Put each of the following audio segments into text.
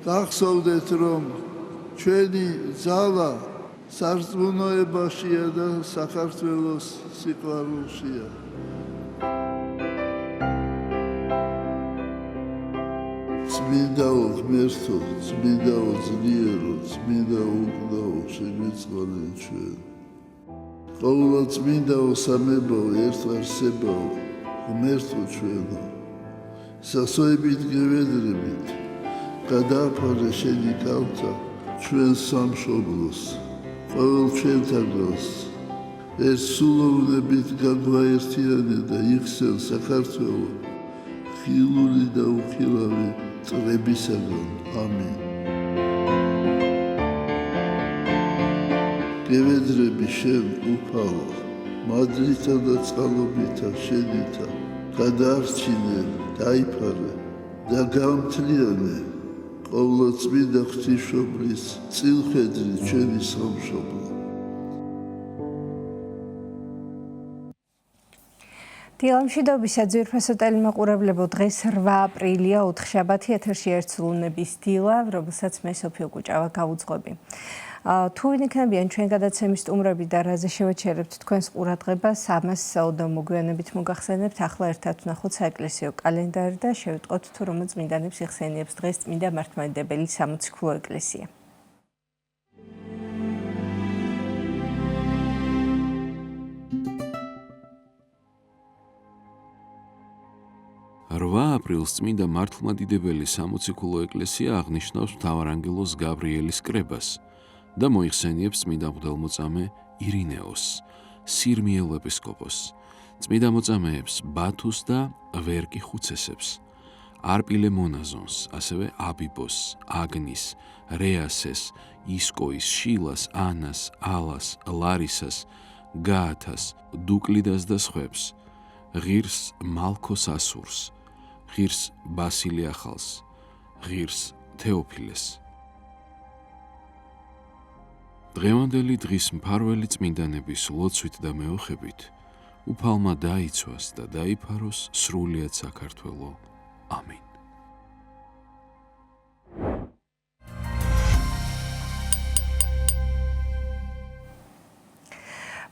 გახსოვდეთ, რომ ჩვენი ძალა სარწმუნოებაშია და საქართველოს სიყვარულშია. წმინდაო ღმერთო, წმინდაო ძლიერო, წმინდაო უკდაო, შეგვიწყალე ჩვენ. ყოვლად წმინდაო სამებაო, ერთვარსებაო, ღმერთო ჩვენო, სასოებით გევედრებით, გადააფარე შენი კალთა ჩვენ სამშობლოს, ყოველ ჩვენთაგანს, ეს სულოვნებით გაგვაერთიანე და იქცევ საქართველო, ხილული და უხილავი წრებისაგან. ამინ. გევედრები შენ უფალო, მადლითა და წყალობითა შენითა, გადაარჩინე, დაიფარე და გამთლიანე ყოვლადწმინდა ღვთისმშობლის წილხედრი ჩვენი სამშობლო. დილამშვიდობისა ძვირფასო ტელემაყურებლებო, დღეს 8 აპრილია, ოთხშაბათი, ეთერში ერთსულუნების დილა, რომელსაც მე სოფიო კუჭავა გავუძღვები. თუ ვინ იქნებიან ჩვენ გადაცემის სტუმრები და რაზე შევეჩერებთ თქვენს ყურადღებას, ამას საუდო მოგვიანებით მოგახსენებთ. ახლა ერთად ვნახოთ საეკლესიო კალენდარი და შევიტყოთ თუ რომელ წმინდანებს იხსენიებს დღეს წმინდა მართლმადიდებელი სამოციქულო ეკლესია. აპრილს წმინდა მართლმადიდებელი სამოციქულო ეკლესია აღნიშნავს მთავარანგელოზ გაბრიელის კრებას და მოიხსენიებს წმინდა მღვდელმოწამე ირინეოს, სირმიელ ეპისკოპოსს, წმინდა მოწამეებს ბათუს და ვერკი ხუცესებს, არპილე მონაზონს, ასევე აბიბოს, აგნის, რეასეს, ისკოის, შილას, ანას, ალას, ლარისას, გაათას, დუკლიდას და სხვებს, ღირს მალქოს ასურს, ღირს ბასილე ახალს, ღირს თეოფილეს. დღევანდელი დღის მფარველი წმინდანების ლოცვით და მეოხებით უფალმა დაიცვას და დაიფაროს სრულიად საქართველო. ამინ.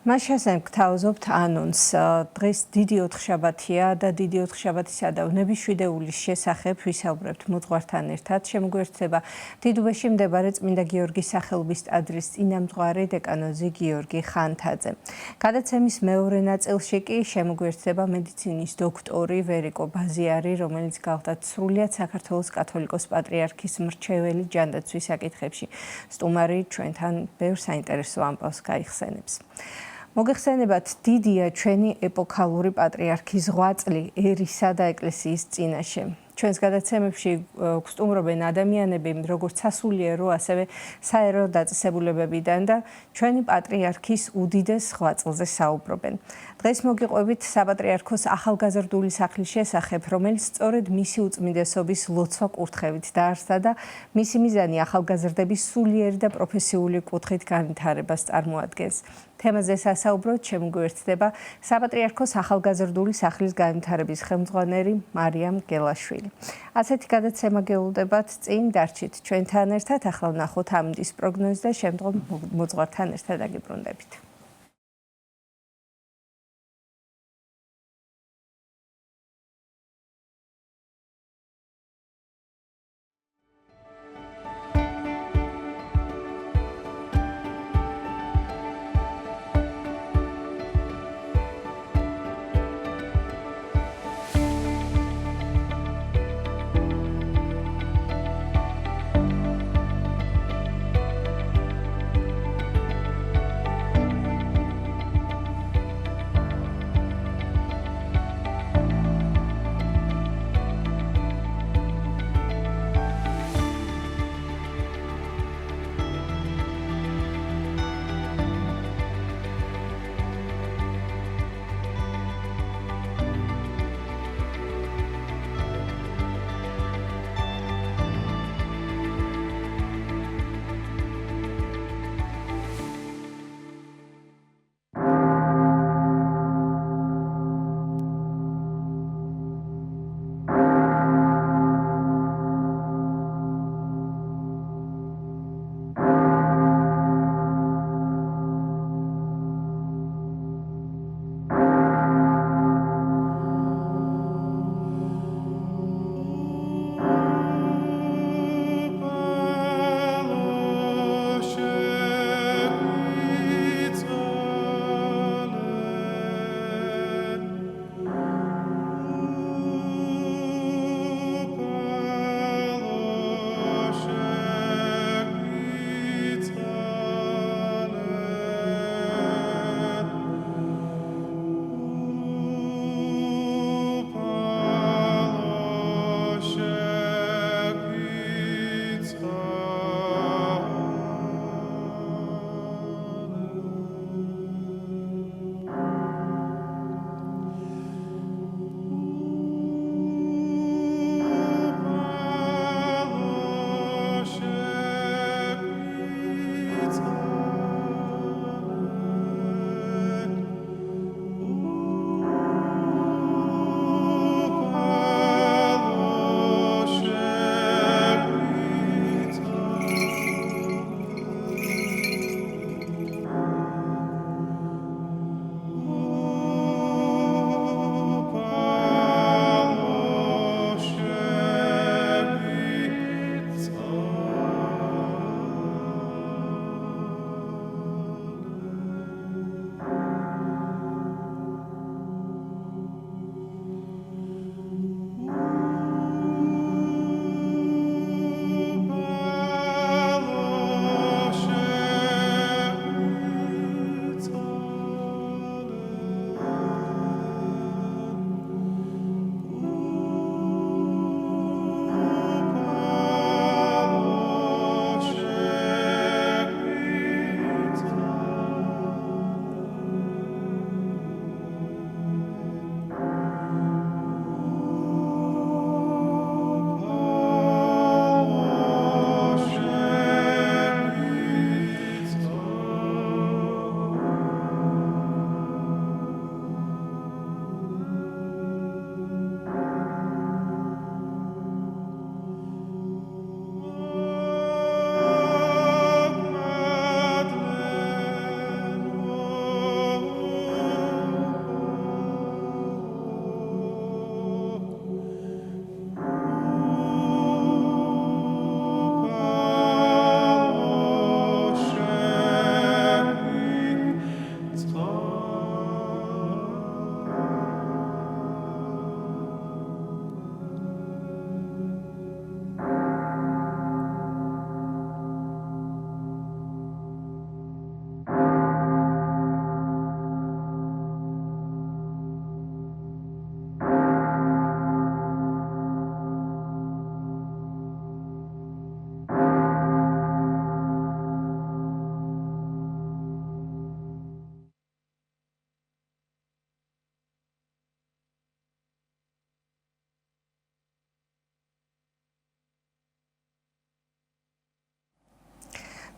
მას შესახებ გთავაზობთ ანონსს. დღეს დიდი ოთხშაბათია და დიდი ოთხშაბათისა და ვნების შვიდეულის შესახებ ვისაუბრებთ მოძღვართან ერთად. შემოგვიერთდება დიდუბეში მდებარე წმინდა გიორგის სახელობის ტაძრის წინამძღვარი დეკანოზი გიორგი ხანთაძე. გადაცემის მეორე ნაწილში კი შემოგვიერთდება მედიცინის დოქტორი ვერიკო ბაზიარი, რომელიც გახდათ სრულიად საქართველოს კათოლიკოს პატრიარქის მრჩეველი ჯანდაცვის საკითხებში. სტუმარი ჩვენთან ბევრ საინტერესო ამბავს გაიხსენებს. მოგეხსენებათ, დიდია ჩვენი ეპოქალური პატრიარქის ღვაწლი ერისა და ეკლესიის წინაშე. ჩვენს გადაცემებში გვსტუმრობენ ადამიანები, როგორც სასულიერო, ასევე საერო დაწესებულებებიდან და ჩვენი პატრიარქის უდიდეს ღვაწლზე საუბრობენ. დღეს მოგიყვებით საპატრიარქოს ახალგაზრდული სახლის შესახებ, რომელიც სწორედ მისი უწმინდესობის ლოცვა კურთხევით დაარსდა და მისი მიზანი ახალგაზრდების სულიერი და პროფესიული კუთხით განვითარებას წარმოადგენს. თემაზე სასაუბროდ შემოგვიერთდება საპატრიარქოს ახალგაზრდული სახლის განვითარების ხელმძღვანელი მარიამ გელაშვილი. ასეთი გადაცემა გეულდებათ წინ დარჩით ჩვენთან ერთად. ახლა ვნახოთ ამინდის პროგნოზი და შემდგომ მოძღვართან ერთად დაგიბრუნდებით.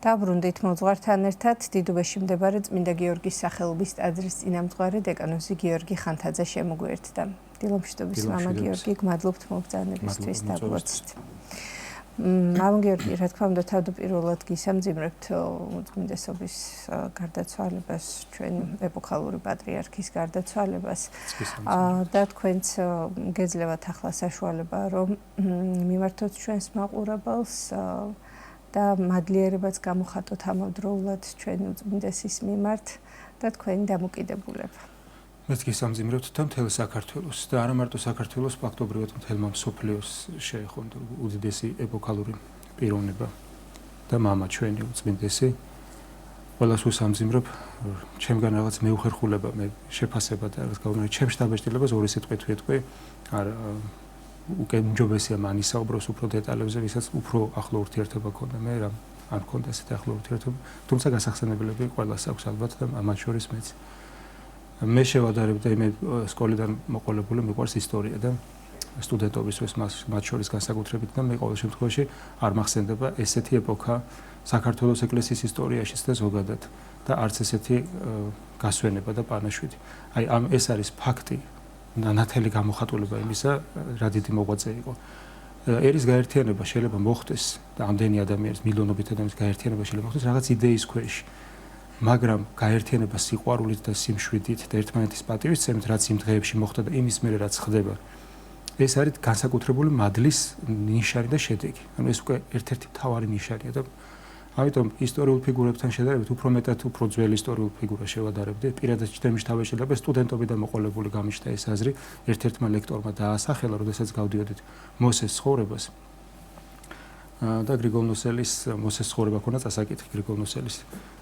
დაბრუნდით მოძღვართან ერთად დიდუბეში მდებარე წმინდა გიორგის სახელობის ტაძრის წინამძღვარი დეკანოზი გიორგი ხანთაძე შემოგვიერთდა. დილომშვიდობის მამა გიორგი, გმადლობთ მოგზაურობისთვის და გლოცით. მამა გიორგი, რა თქმა უნდა, თავდაპირველად გისამძიმრებთ უწმინდესობის გარდაცვალებას, ჩვენი ეპოქალური პატრიარქის გარდაცვალებას. და თქვენც გეძლევათ ახლა საშუალება, რომ მიმართოთ ჩვენს მაყურებელს და მადლიერებაც გამოხატოთ ამავდროულად ჩვენი უწმინდესის მიმართ და თქვენი დამოკიდებულება. მეც გისამძიმრებთ და მთელ საქართველოს და არა მარტო საქართველოს, ფაქტობრივად მთელმა მსოფლიოს შეეხონდა უდიდესი ეპოქალური პიროვნება და მამა ჩვენი უწმინდესი. ყველას ვუსამძიმრებ, ჩემგან რაღაც მეუხერხულება, მე შეფასება და რაღაც გავუმეორე, ჩემ შთაბეჭდილებას ორი სიტყვით ვეთქვი, არა უკვე უმჯობესია მან ისაუბროს უფრო დეტალებზე, ვისაც უფრო ახლო ურთიერთობა ქონდა მე რა არ ქონდა ესეთი ახლო ურთიერთობა, თუმცა გასახსენებლები ყველას აქვს ალბათ და მათ შორის მეც. მე შევადარებდა მე სკოლიდან მოყოლებული მიყვარს ისტორია და სტუდენტობისთვის მათ შორის განსაკუთრებით და მე ყოველ შემთხვევაში არ მახსენდება ესეთი ეპოქა საქართველოს ეკლესიის ისტორიაშიც და ზოგადად და არც ესეთი გასვენება და პანაშვიდი. აი ეს არის ფაქტი ნათელი გამოხატულება იმისა, რა დიდი მოღვაწე იყო. ერის გაერთიანება შეიძლება მოხდეს და ამდენი ადამიანის მილიონობით ადამიანის გაერთიანება შეიძლება მოხდეს რაღაც იდეის ქვეშ. მაგრამ გაერთიანება სიყვარულით და სიმშვიდით და ერთმანეთის პატივისცემით, რაც იმ დღეებში მოხდა და იმის მერე რაც ხდება, ეს არის განსაკუთრებული მადლის ნიშანი და შედეგი. ანუ ეს უკვე ერთ-ერთი მთავარი ნიშანია და ამიტომ ისტორიულ ფიგურებთან შედარებით უფრო მეტად უფრო ძველი ისტორიულ ფიგურას შევადარებდი. პირადად ჩემი შთაბეჭდილება სტუდენტობიდან მოყოლებული გამიშთა ეს აზრი ერთ-ერთმა ლექტორმა დაასახელა, როდესაც გავდიოდით მოსეს ცხოვრებას. და გრიგოლ ნოსელის მოსეს ცხოვრება ქონა წასაკითხი გრიგოლ ნოსელის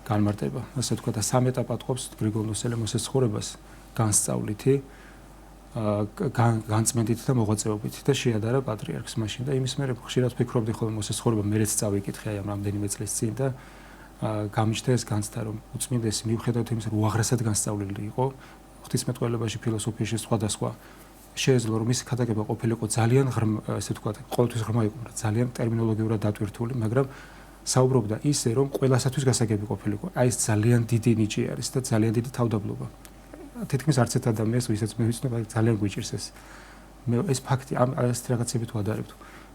განმარტება. ასე თქვა და სამ ეტაპად ყოფს გრიგოლ ნოსელი მოსეს ცხოვრებას განსწავლითი, განწმენდით და მოღვაწეობით და შეადარა პატრიარქს მაშინ და იმის მერე ხშირად ვფიქრობდი ხოლმე მოსეს ცხოვრება მერეც წავიკითხე აი ამ რამდენიმე წლის წინ და გამიჩნდა ეს განცდა რომ უწმინდესი მიუხედავად იმისა რომ უაღრესად განსწავლილი იყო ღვთისმეტყველებაში ფილოსოფიაში სხვადასხვა შეეძლო რომ ის ქადაგება ყოფილიყო ძალიან ესე თქვა ყოველთვის ღრმა იყო ძალიან ტერმინოლოგიურად დატვირთული მაგრამ საუბრობდა ისე რომ ყველასათვის გასაგები ყოფილიყო აი ეს ძალიან დიდი ნიჭი არის და ძალიან დიდი თავდაბლობა თითქმის არც ერთ ადამიანს ვისაც მე ვიცნობ ძალიან გვიჭირს ეს ფაქტი ამ ეს რაღაცებით ვადარებთ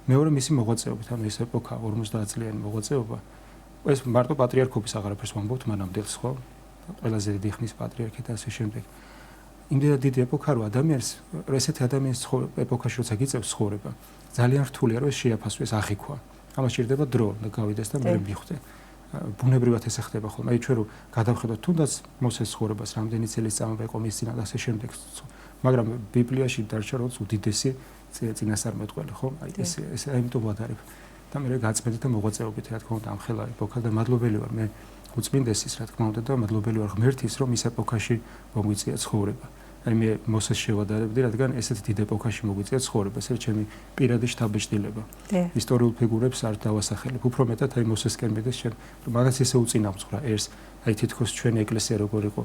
მეორე მისი მოღვაწეობით ანუ ეს ეპოქა 50 წლიანი მოღვაწეობა ეს მარტო პატრიარქობის აღარაფერს ვამბობთ მანამდელს ხო ყველაზე დიდი ხნის პატრიარქი და ასე შემდეგ იმდენად დიდი ეპოქა რო ადამიანს ესეთი ადამიანის ეპოქაში როცა გიწევს ცხოვრება ძალიან რთულია რომ ეს შეაფასოს აღიქვა ამას ჭირდება დრო და გავიდეს და მე მიხვდე ბუნებრივად ესე ხდება ხოლმე. აი ჩვენ რო გადავხედოთ თუნდაც მოსეს ცხოვრებას, რამდენი წელი წამება იყო მის წინათ ასე შემდეგ. მაგრამ ბიბლიაში დარჩა როგორც უდიდესი წინასწარმეტყველი, ხო? აი ეს აიმიტომ ვადარებ. და მე გაწმენდით და მოღვაწეობით, რა თქმა უნდა, ამხელა ეპოქა და მადლობელი ვარ მე უწმინდესის, რა თქმა უნდა, და მადლობელი ვარ ღმერთის, რომ ის ეპოქაში მოგვიწია ცხოვრება. აი მე მოსეს შევადარებდი, რადგან ესეთი დიდ ეპოქაში მოგვიწია ცხოვრება, ეს არის ჩემი პირადი შთაბეჭდილება. ისტორიულ ფიგურებს არ დავასახელებ, უფრო მეტად აი მოსესკენ მიდეს შენ, მაგას ესე უწინამძღვრა ერს, აი თითქოს ჩვენი ეკლესია როგორ იყო,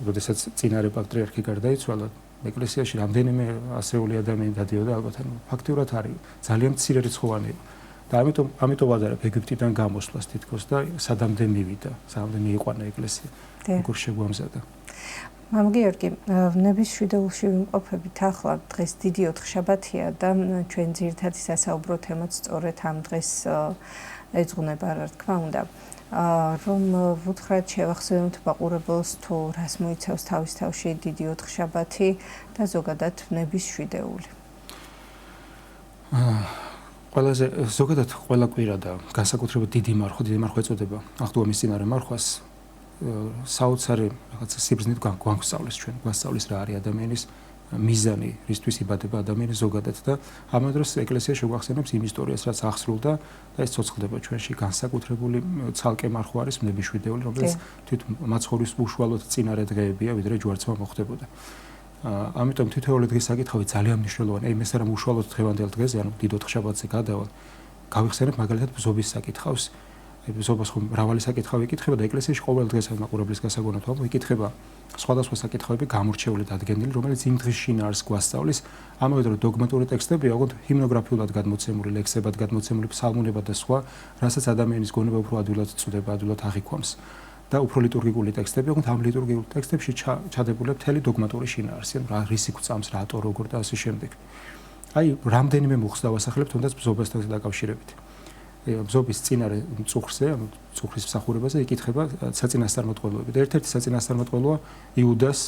როდესაც წინარე პატრიარქი გარდაიცვალა, ეკლესიაში რამდენიმე ასეული ადამიანი დადიოდა, ალბათ ფაქტიურად არის ძალიან მცირე რიცხოვანი იყო. და ამიტომ ვადარებ ეგვიპტიდან გამოსვლას თითქოს და სადამდე მივიდა, სადამდე მიიყვანა ეკლესია. როგორ შეგვამზადა. მამ გიორგი, ნების შვიდეულში ვიმყოფებით ახლა დღეს დიდი ოთხშაბათია და ჩვენ ძირითადი სასაუბრო თემაც სწორედ ამ დღეს ეძღვნება რა თქმა უნდა. რომ ვუთხრათ შევახსენოთ მაყურებელს თუ რას მოიცავს თავის თავში დიდი ოთხშაბათი და ზოგადად ნების შვიდეული. ყველაზე ზოგადად ყველა კვირა და განსაკუთრებით დიდი მარხვა ეწოდება აღდგომის წინარე მარხვას საოცარი რაღაცა სიბრძნით გვასწავლის ჩვენ გვასწავლის რა არის ადამიანის მიზანი რისთვის იბადება ადამიანი ზოგადად და ამ დროს ეკლესია შეგვახსენებს იმ ისტორიას რაც აღსრულდა და ეს ცოცხლდება ჩვენში განსაკუთრებული ცალკე მარხვა არის ნების შვიდეული რომელიც თვით მაცხოვრის უშუალოდ წინარე დღეებია ვიდრე ჯვარცმა მოხდებოდა ამიტომ თითოეული დღის საკითხავი ძალიან მნიშვნელოვანია აი ეს არა უშუალოდ დღევანდელ დღეზე ანუ დიდ ოთხშაბათზე გადავალ გავიხსენებ მაგალითად ბზობის საკითხავს ზობას ხომ მრავალი საკითხავი იკითხება და ეკლესიაში ყოველ დღეს მაყურებლის გასაგონად იკითხება სხვადასხვა საკითხავები გამორჩეული დადგენილი, რომელიც იმ დღის შინაარსს გვასწავლის, ამავე დროს დოგმატური ტექსტებია, ოღონდ ჰიმნოგრაფიულად გადმოცემული, ლექსებად გადმოცემული ფსალმუნებად და სხვა, რასაც ადამიანის გონება უფრო ადვილად წვდება, ადვილად აღიქვამს. და უფრო ლიტურგიკული ტექსტები, ოღონდ ამ ლიტურგიკულ ტექსტებში ჩადებულია მთელი დოგმატური შინაარსი, რა რისი გვწამს, რატო, როგორ და ასე შემდეგ. აი, რამდენიმე მუხს დავასახელებ თუნდაც ბზობასთან დაკავშირებით. ბზობის წინარე მწუხრზე, მწუხრის მსახურებაზე იკითხება საწინასწარმეტყველოები. და ერთ-ერთი საწინასწარმეტყველოა იუდას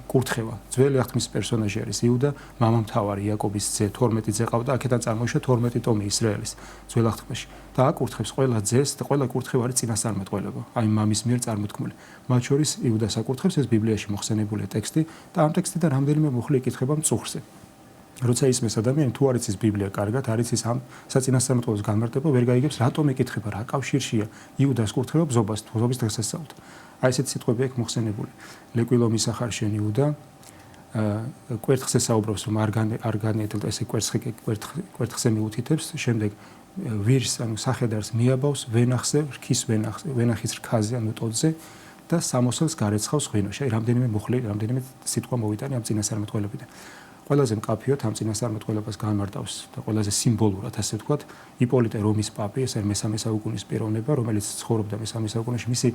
კურთხევა. ძველი აღთქმის პერსონაჟი არის იუდა, მამამთავარი იაკობის ძე, 12 ძე ყავდა, აქედან წარმოიშვა 12 ტომი ისრაელის ძველ აღთქმაში. და აკურთხებს ყველა ძეს და ყველა კურთხევა არის წინასწარმეტყველება. აი მამის მიერ წარმოთქმული. მათ შორის იუდას აკურთხებს, ეს ბიბლიაში მოხსენებულია ტექსტი და ამ ტექსტიდან რამდენიმე მუხლი იკითხება მწუხრზე. როცა ისმის ადამიანი თუ არ იცის ბიბლია კარგად, არ იცის ამ საწინასწარმეტყველოს განმარტება, ვერ გაიგებს რატომ ეკითხება, რა კავშირშია იუდას კურთხევა ბზობას, ბზობის დღესასწაულთან. აი ესეთი სიტყვები აქვს მოხსენებული. ლეკვილო მისახარ შენ იუდა, კვერთხზე საუბრობს, რომ არ განედლ ესე კვერთხზე მიუთითებს, შემდეგ ვირს, ანუ სახედარს მიაბავს ვენახზე, რქის ვენახის რქაზე, ანუ ტოტზე და სამოსელს გარეცხავს ღვინოში. აი რამდენიმე მუხლი, რამდენიმე სიტყვა მოვიტანე ამ წინასწარმეტყველებიდან. ყველაზე მკაფიოდ ამ წინასწარმეტყველებას განმარტავს და ყველაზე სიმბოლურად, ასე ვთქვათ, იპოლიტე რომის პაპი, ეს არის მე-3 საუკუნის პიროვნება, რომელიც ცხოვრობდა მე-3 საუკუნეში, მისი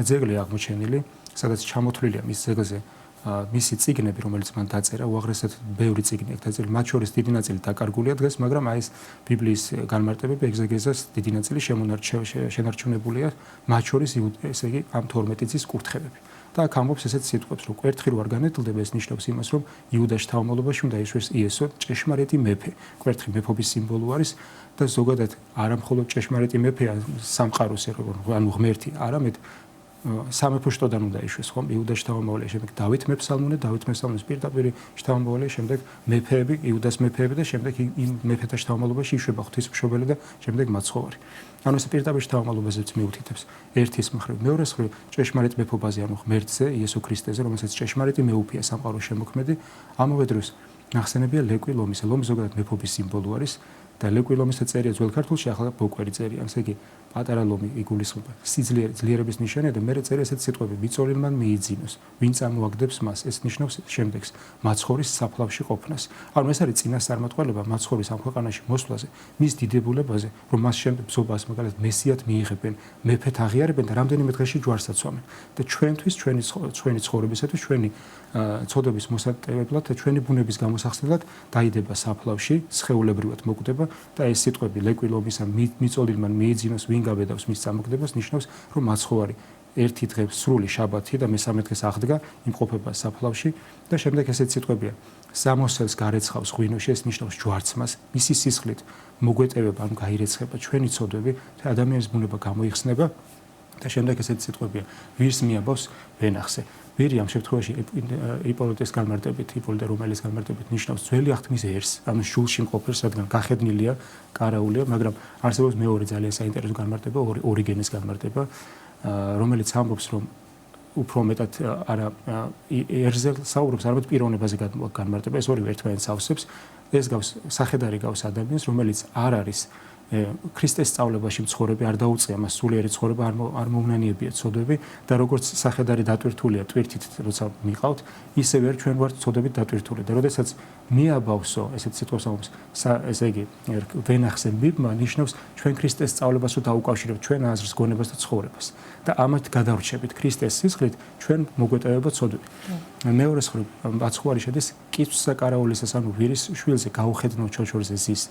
ძეგლი აღმოჩენილი, სადაც ჩამოთვლილია მის ძეგლზე მისი წიგნები, რომელიც მან დაწერა, უაღრესად ბევრი წიგნი აქვს დაწერილი, მათ შორის დიდი ნაწილი დაკარგულია დღეს, მაგრამ აი ეს ბიბლიის განმარტებები, ეგზეგეზას დიდი ნაწილი შენარჩუნებულია, მათ შორის ესე იგი ამ 12 წლის კურთხევები. და აქ ამბობს ესეთ სიტყვებს, რომ კვერთხი რო არ განედლდება, ეს ნიშნავს იმას, რომ იუდას შთამომავლობაში უნდა იშვეს იესო, ჭეშმარიტი მეფე. კვერთხი მეფობის სიმბოლო არის და ზოგადად არა მხოლოდ ჭეშმარიტი მეფეა სამყაროს, ანუ ღმერთი, არამედ სამეფო შტოდან უნდა იშვეს, ხომ? იუდას შთამომავლია, შემდეგ დავით მეფსალმუნე, დავით მეფსალმუნის პირდაპირ შთამომავლია, შემდეგ მეფეები, იუდას მეფეები და შემდეგ იმ მეფეთა შთამომავლობაში იშვება ღვთისმშობელი და შემდეგ მაცხოვარი. ანუ ეს პირდაპირ შთამომავლობაზეც მიუთითებს ერთის მხრივ, მეორეს მხრივ ჭეშმარიტ მეფობაზე, ანუ ღმერთზე, იესო ქრისტეზე, რომელსაც ჭეშმარიტი მეუფია სამყაროს შემოქმედი, ამავე დროს ნახსენებია ლეკვი ლომისა. ლომი ზოგადად მეფობის სიმბოლო არის და ლეკვი ლომისა წერია ძველ ქართულში, ახლა ბოკვერი წერია, ასე იგი პატარა ლომი იგულისხმება ძლიერების ნიშანია და მე წერია ესეთი სიტყვები, მიწოლილმან მიიძინოს, ვინ წამოაგდებს მას, ეს ნიშნავს შემდეგს, მაცხოვრის საფლავში ყოფნას. ანუ ეს არის წინასწარმეტყველება მაცხოვრის ამ ქვეყანაში მოსვლაზე, მის დიდებულებაზე, რომ მას შემდეგ ბზობას მაგალითად მესიად მიიღებენ, მეფეთ აღიარებენ და რამდენიმე დღეში ჯვარს აცვამენ. და ჩვენთვის, ჩვენი ცხოვრებისათვის, ჩვენი ცოდების მოსატევებლად და ჩვენი ბუნების გამოსახსნელად დაიდება საფლავში, სხეულებრივად მოკვდება და ეს სიტყვები ლეკვი ლომისა მიწოლილმან მიიძინოს, ვინ გაბედავს მის წამოკვდებას, ნიშნავს, რომ მაცხოვარი ერთი დღე სრული შაბათი და მე-3 დღეს აღდგა, იმყოფება საფლავში და შემდეგ ესეთი სიტყვებია. სამოსელს გარეცხავს ღვინოში, ეს ნიშნავს ჯვარცმას, მისი სისხლით მოგვეტევება, ანუ გაირეცხება ჩვენი ცოდვები და ადამიანის ბუნება გამოიხსნება და შემდეგ ესეთი სიტყვებია. ვირს მიაბავს ვენახზე. ვირი ამ შემთხვევაში იპოლიტეს განმარტებით, იპოლიტე რომელის განმარტებით ნიშნავს ძველი აღთქმის ერს, ანუ შულში მყოფელს, რადგან გახედნილია, კარაულია, მაგრამ არსებობს მეორე ძალიან საინტერესო განმარტება, ორიგენეს განმარტება, რომელიც ამბობს, რომ უფრო მეტად არა ერზე საუბრობს, არამედ პიროვნებაზე განმარტება, ეს ორივე ერთმანეთს ავსებს. ეს გავს სახედარი გავს ადამიანს, რომელიც არ არის ქრისტეს სწავლებაში მცხოვრები, არ დაუწია მას სულიერი ცხოვრება, არ მოუნანიებია ცოდვები და როგორც სახედარი დატვირთულია ტვირთით, როცა მიყავთ, ისე ვერ ჩვენ ვართ ცოდვებით დატვირთული და როდესაც მიაბავსო, ესეთ სიტყვას ამბობს, ესე იგი, ვენახზე მიბმა ნიშნავს ჩვენ ქრისტეს სწავლებასო დაუკავშირებთ ჩვენ აზრს, გონებას და ცხოვრებას და ამათ გადავრჩებით ქრისტეს სისხლით ჩვენ მოგვეტევება ცოდვები. მეორეს მხრივ მაცხოვარი შედის კიცვსა კარაულისას, ანუ ვირის შვილზე გაუხედნო ჩოჩორზე ზის.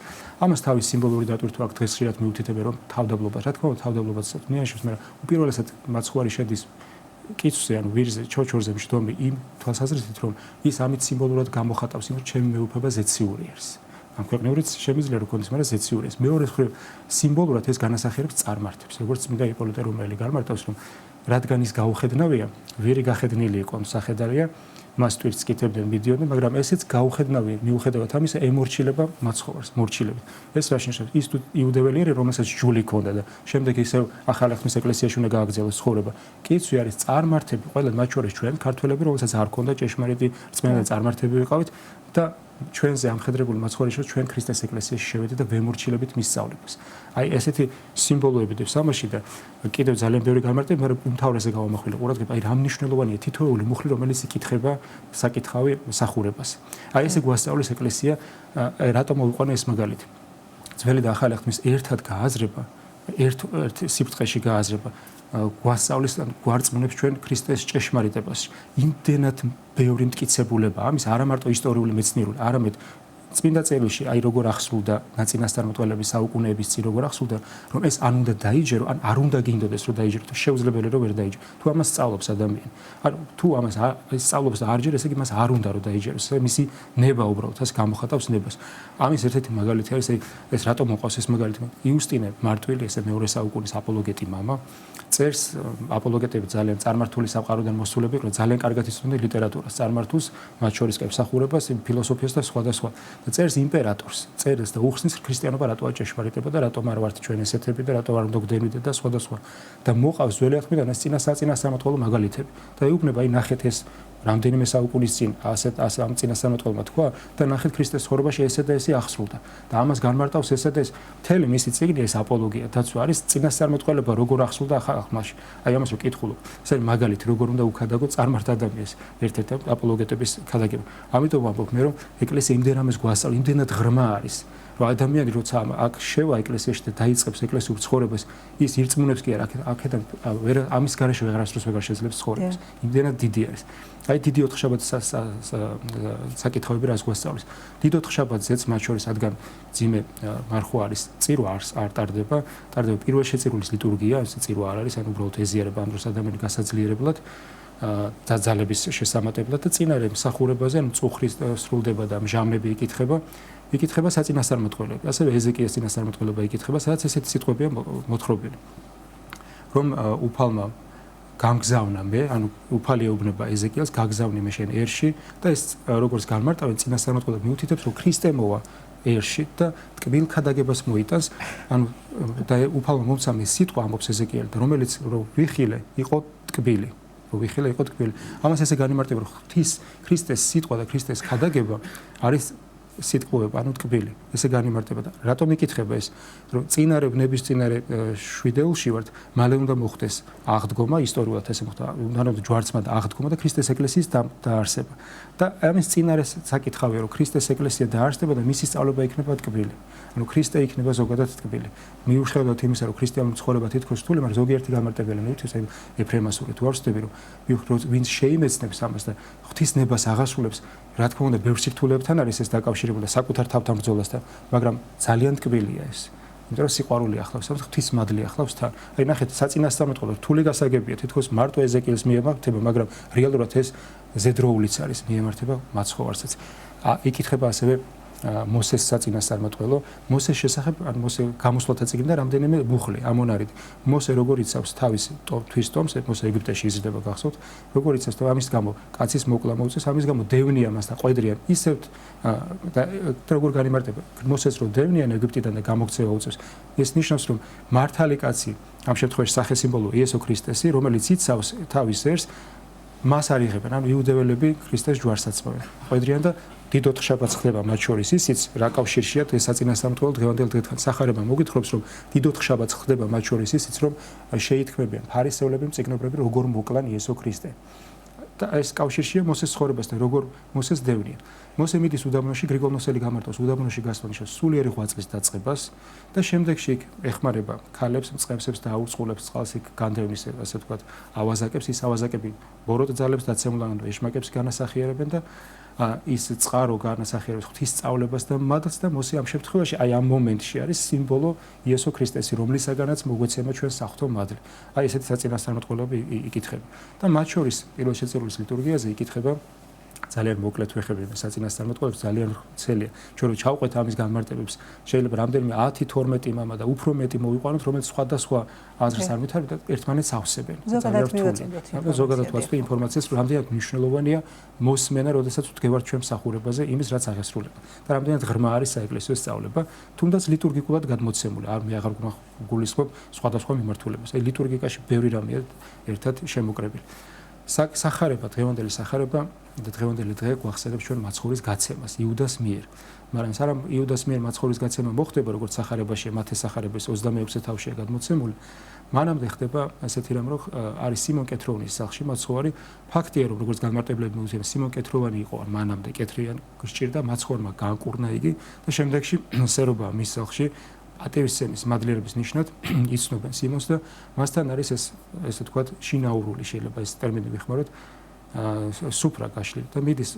ამას თავის სიმბოლური დატვირთვა აქვს დღეს ხშირად მიუთითებენ, რომ თავდაბლობა, რა თქმა უნდა, თავდაბლობაც მიაშენს, მაგრამ უპირველესად მაცხოვარი შედის კიცვზე, ანუ ვირზე, ჩოჩორზე მშდომი იმ თვალსაზრისით, რომ ის ამით სიმბოლურად გამოხატავს იმ, რომ ჩემი მეუფება ზეციური არის. ამ ქვეყნევრიც შემიძლია რომ კონდეს, მაგრამ ზეციური არის. მეორე მხრივ სიმბოლურად ეს განასახიერებს წარმართებს, როგორც წმინდა იპოლიტე რომელი განმარტავს, რომ რადგან ის გაუხედნავია, ვირი გახედნილი იყო, სახედარია, მას ტვირთს კითებდნენ, მიდიოდნენ, მაგრამ ესეც გაუხედნავია, მიუხედავად ამისა, ემორჩილება მაცხოვარს, მორჩილებით. ეს რა ნიშნავს? ის თუ იუდეველი არის, რომელსაც ჯული ჰქონდა და შემდეგ ისევ ახალ აღთქმის ეკლესიაში უნდა გააგრძელოს ცხოვრება. კიცვი არის წარმართები, ყველა მათ შორის ჩვენ ქართველები, რომელსაც არ ჰქონდა ჭეშმარიტი რწმენა და წარმართები ვიყავით და ჩვენზე ამხედრებული მაცხოვრებელს ჩვენ ქრისტეს ეკლესიაში შევედით და ვემორჩილებით მის სწავლებას. აი ესეთი სიმბოლოები დებს ამაში და კიდევ ძალიან ბევრი გამარტები, მაგრამ უმთავრესად გავამახვილე ყურადღება, აი რა მნიშვნელოვანია თითოეული მუხლი, რომელიც იკითხება საკითხავი მსახურებას. აი ესე გვასწავლის ეკლესია, რატომ მოვიყვანა ეს მაგალითი. ძველი და ახალი ხმის ერთად გააზრება, ერთ სიბრტყეში გააზრება გვასწავლის და გვარწმუნებს ჩვენ ქრისტეს ჭეშმარიტებას. იმდენად ბევრი მტკიცებულება ამის არა მარტო ისტორიული მეცნიერული, არამედ წმინდა წერილში აი როგორ ახსულდა ნაცინასწარმეტყველების საუკუნეების წინ როგორ ახსულდა, რომ ეს ან უნდა დაიჯერო, ან არ უნდა გინდოდეს რომ დაიჯერო, თუ შეუძლებელია რომ ვერ დაიჯერო. თუ ამას სწავლობს ადამიანი, ანუ თუ ამას სწავლობს და არ ჯერ, ესე იგი მას არ უნდა რომ დაიჯეროს. მისი ნება უბრალოდ ეს გამოხატავს ნებას. ამის ერთ-ერთი მაგალითი არის ეს რატომ მოყავს ეს მაგალითი. იუსტინე მარტვილი, ესე მეორე საუკუნის აპოლოგეტი მამა, წერს აპოლოგეტები ძალიან წარმართული სამყაროდან მოსულები, რომ ძალიან კარგად იცნობდნენ ლიტერატურას, წარმართულს, მათ შორის კი მსახურებას, ფილოსოფიას და სხვადასხვა. და წერს იმპერატორს, წერს და უხსნის ქრისტიანობა რატოა ჭეშმარიტება და რატომ არ ვართ ჩვენ ესეთები და რატომ არ უნდა გვდენვიდეთ და სხვადასხვა. და მოყავს ძველი ხმიდან ეს წინასწარმეტყველო მაგალითები. და იუბნება აი ნახეთ ეს რამდენიმე საუკუნის წინ ასე ამ წინასწარმეტყველმა თქვა და ნახეთ ქრისტეს ცხოვრებაში ესე და ესე ახსრულდა. და ამას განმარტავს ესე და ეს მთელი მისი წიგნი ეს აპოლოგია დაცვა არის წინასწარმეტყველება როგორ ახსრულდა ხალხმაში. აი ამას რო კითხულობ. ეს არის მაგალითი როგორ უნდა უქადაგო წარმართ ადამიანს ერთ-ერთ აპოლოგეტების ქადაგება. ამიტომ ვამბობ მე რომ ეკლესია იმდენ ამას გვასწავლის, იმდენად ღრმა არის. რომ ადამიანი როცა აქ შევა ეკლესიაში და დაიწყებს ეკლესიურ ცხოვრებას, ის ირწმუნებს კი არა, აქედან ვერ ამის გარეშე ვეღარასდროს ვეღარ შეძლებს ცხოვრებას. იმდენად დიდი არის. აი დიდი ოთხშაბათის საკითხები რას გვასწავლის. დიდ ოთხშაბათზეც მათ შორის რადგან ძიმე მარხვა არის, წირვა არ ტარდება, ტარდება პირველ შეწირულის ლიტურგია, ეს წირვა არ არის, ან უბრალოდ ეზიარება ამ დროს ადამიანი გასაძლიერებლად ძალების შესამატებლად და წინარე მსახურებაზე მწუხრის სრულდება და მჟამები იკითხება საწინასწარმეტყველები. ასევე ეზეკიას წინასწარმეტყველება იკითხება, სადაც ესეთი სიტყვებია მოთხრობილი. რომ უფალმა გამგზავნა მე, ანუ უფალი ეუბნება ეზეკიელს, გაგზავნი მე შენ ერში და ეს როგორც განმარტავენ წინასწარმეტყველები მიუთითებს, რომ ქრისტე მოვა ერში და ტკბილ ქადაგებას მოიტანს, ანუ და უფალმა მომცა მე სიტყვა ამბობს ეზეკიელი, რომელიც რომ ვიხილე იყო ტკბილი. ვიხილე იყო ტკბილი. ამას ესე განიმარტება, რომ ქრისტეს სიტყვა და ქრისტეს ქადაგება არის სიტყვება, ანუ ტკბილი. ესე განიმარტება და რატომ იკითხება ეს, რომ წინარე ბნების წინარე შვიდეულში ვართ, მალე უნდა მოხდეს აღდგომა, ისტორიულად ესე მოხდა, ანუ ჯვარცმა და აღდგომა და ქრისტეს ეკლესიის დაარსება. და ამის წინარე საკითხავია, რომ ქრისტეს ეკლესია დაარსდება და მისი სწავლება იქნება ტკბილი. ანუ ქრისტე იქნება ზოგადად ტკბილი. მიუხედავად იმისა, რომ ქრისტიანული ცხოვრება თითქოს რთული, მაგრამ ზოგიერთი გამარტებელი ნივთის, აი ეფრემასური თუ არ ვსდები, რომ ვინც შეიმეცნებს ამას და ღვთისნებას აღასრულებს, რა თქმა უნდა, ბევრ სირთულეებთან არის ეს დაკავშირებული და საკუთარ თავთან ბრძოლასთან, მაგრამ ძალიან ტკბილია ეს. იმიტომ რომ სიყვარული ახლავს, ღვთისმადლი ახლავს თან. აი ნახეთ, საწინასწარმეტყველო რთული გასაგებია, თითქოს მარტო ეზეკიელს მიემართება, მაგრამ რეალურად ეს ზედროულიც არის, მიემართება მაცხოვარსაც. იკითხება ასევე მოსეს საწინასწარმეტყველო, მოსეს შესახებ, ან მოსე გამოსვლათა წიგნიდან რამდენიმე მუხლი, ამონარიდი. მოსე როგორ იცავს თავის თვის ტომს, მოსე ეგვიპტეში იზრდება გახსოვთ, როგორ იცავს და ამის გამო კაცის მოკლა მოუწევს, ამის გამო დევნია მას და ყვედრიან, ისევ და როგორ განიმარტება, მოსეს რო დევნიან ეგვიპტიდან და გამოქცევა უწევს. ეს ნიშნავს, რომ მართალი კაცი, ამ შემთხვევაში სახესიმბოლო იესო ქრისტესი, რომელიც იცავს თავის ერს, მას არ იღებენ, ანუ იუდეველები ქრისტეს ჯვარს აცმევენ. ყვედრიან და დიდ ოთხშაბათს ხდება მათ შორის ისიც რა კავშირშია ეს საწინასწარმეტყველო დღევანდელ დღეთთან სახარება მოგითხრობს რომ დიდ ოთხშაბათს ხდება მათ შორის ისიც რომ შეითქმებიან ფარისევლები მწიგნობრები როგორ მოკლან იესო ქრისტე და ეს კავშირშია მოსეს ცხოვრებასთან როგორ მოსეს დევნიან მოსე მიდის უდაბნოში გრიგოლ-ნოსელი გამარტავს უდაბნოში გასვლა სულიერი ღვაწლის დაწყებას და შემდეგში ეხმარება ქალებს მწყემსებს და აუწყულებს წყალს იქ განდევნის ასე ვთქვათ ავაზაკებს ის ავაზაკები ბოროტ ძალებს დაცემულან და ეშმაკებს განასახიერებენ და ის წყარო განასახიერებს ღვთისწავლებას და მადლს და მოსე ამ შემთხვევაში აი ამ მომენტში არის სიმბოლო იესო ქრისტესი რომლისაგანაც მოგვეცემა ჩვენ საღვთო მადლი. აი ესეთი საწინასწარმეტყველები იკითხება. და მათ შორის პირველ შეწირულის ლიტურგიაზე იკითხება ძალიან მოკლედ ვეხებები საწინასწარმეტყველებს ძალიან ვრცელია. ჩვენ რო ჩავყვეთ ამის განმარტებებს, შეიძლება რამდენიმე 10-12 მამა და უფრო მეტი მოვიყვანოთ, რომელიც სხვადასხვა აზრს არ მითავრებთ და ერთმანეთს ავსებენ. ზოგადად ვაცვლი ინფორმაციას, რომ რამდენად მნიშვნელოვანია მოსმენა, როდესაც ვდგევართ ჩვენ მსახურებაზე, იმის რაც აღესრულება. და რამდენად ღრმა არის საეკლესიო სწავლება, თუნდაც ლიტურგიკულად გადმოცემული. არ მე აღარ გულისხმობ სხვადასხვა მიმართულებას. აი ლიტურგიკაში ბევრი რამეა ერთად შემოკრებილი. სახარება, დღევანდელი სახარება და დღევანდელი დღე გვახსენებს ჩვენ მაცხოვრის გაცემას იუდას მიერ. მაგრამ სანამ იუდას მიერ მაცხოვრის გაცემა მოხდება, როგორც სახარებაში, მათეს სახარების 26-ე თავშია გადმოცემული, მანამდე ხდება ასეთი რამ, რომ არის სიმონ კეთროვანის სახლში მაცხოვარი. ფაქტია, რომ როგორც განმარტებლები მოვუწევენ, სიმონ კეთროვანი იყო მანამდე კეთრიან გსჭირდა მაცხოვრმა განკურნა იგი და შემდეგში სერობა მის სახლში პატივისცემის მადლიერების ნიშნად იცნობენ სიმონს და მასთან არის ესე ვთქვათ შინაურული შეიძლება ეს ტერმინი ვიხმაროთ სუფრა გაშლილი და მიდის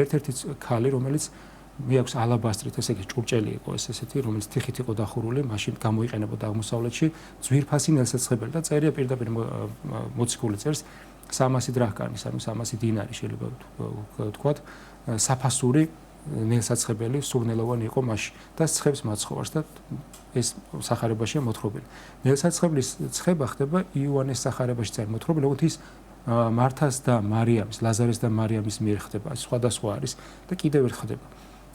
ერთ-ერთი ქალი რომელიც მიაქვს ალაბასტრით ესე იგი ჭურჭელი იყო ესეთი რომელიც თიხით იყო დახურული მაშინ გამოიყენებოდა აღმოსავლეთში ძვირფასი ნელსაცხებელი და წერია პირდაპირ მოციქული წერს 300 დრახკანის ანუ 300 დინარი შეიძლება ვთქვათ საფასური ნელსაცხებელი სურნელოვანი იყო მაშინ და ცხებს მაცხოვარს და ეს სახარებაშია მოთხრობილი. ნელსაცხებლის ცხება ხდება იოანეს სახარებაში წერილ მოთხრობილი, როგორც ის მართას და მარიამის, ლაზარეს და მარიამის მიერ ხდება, სხვადასხვა არის და კიდევ ერთ ხდება.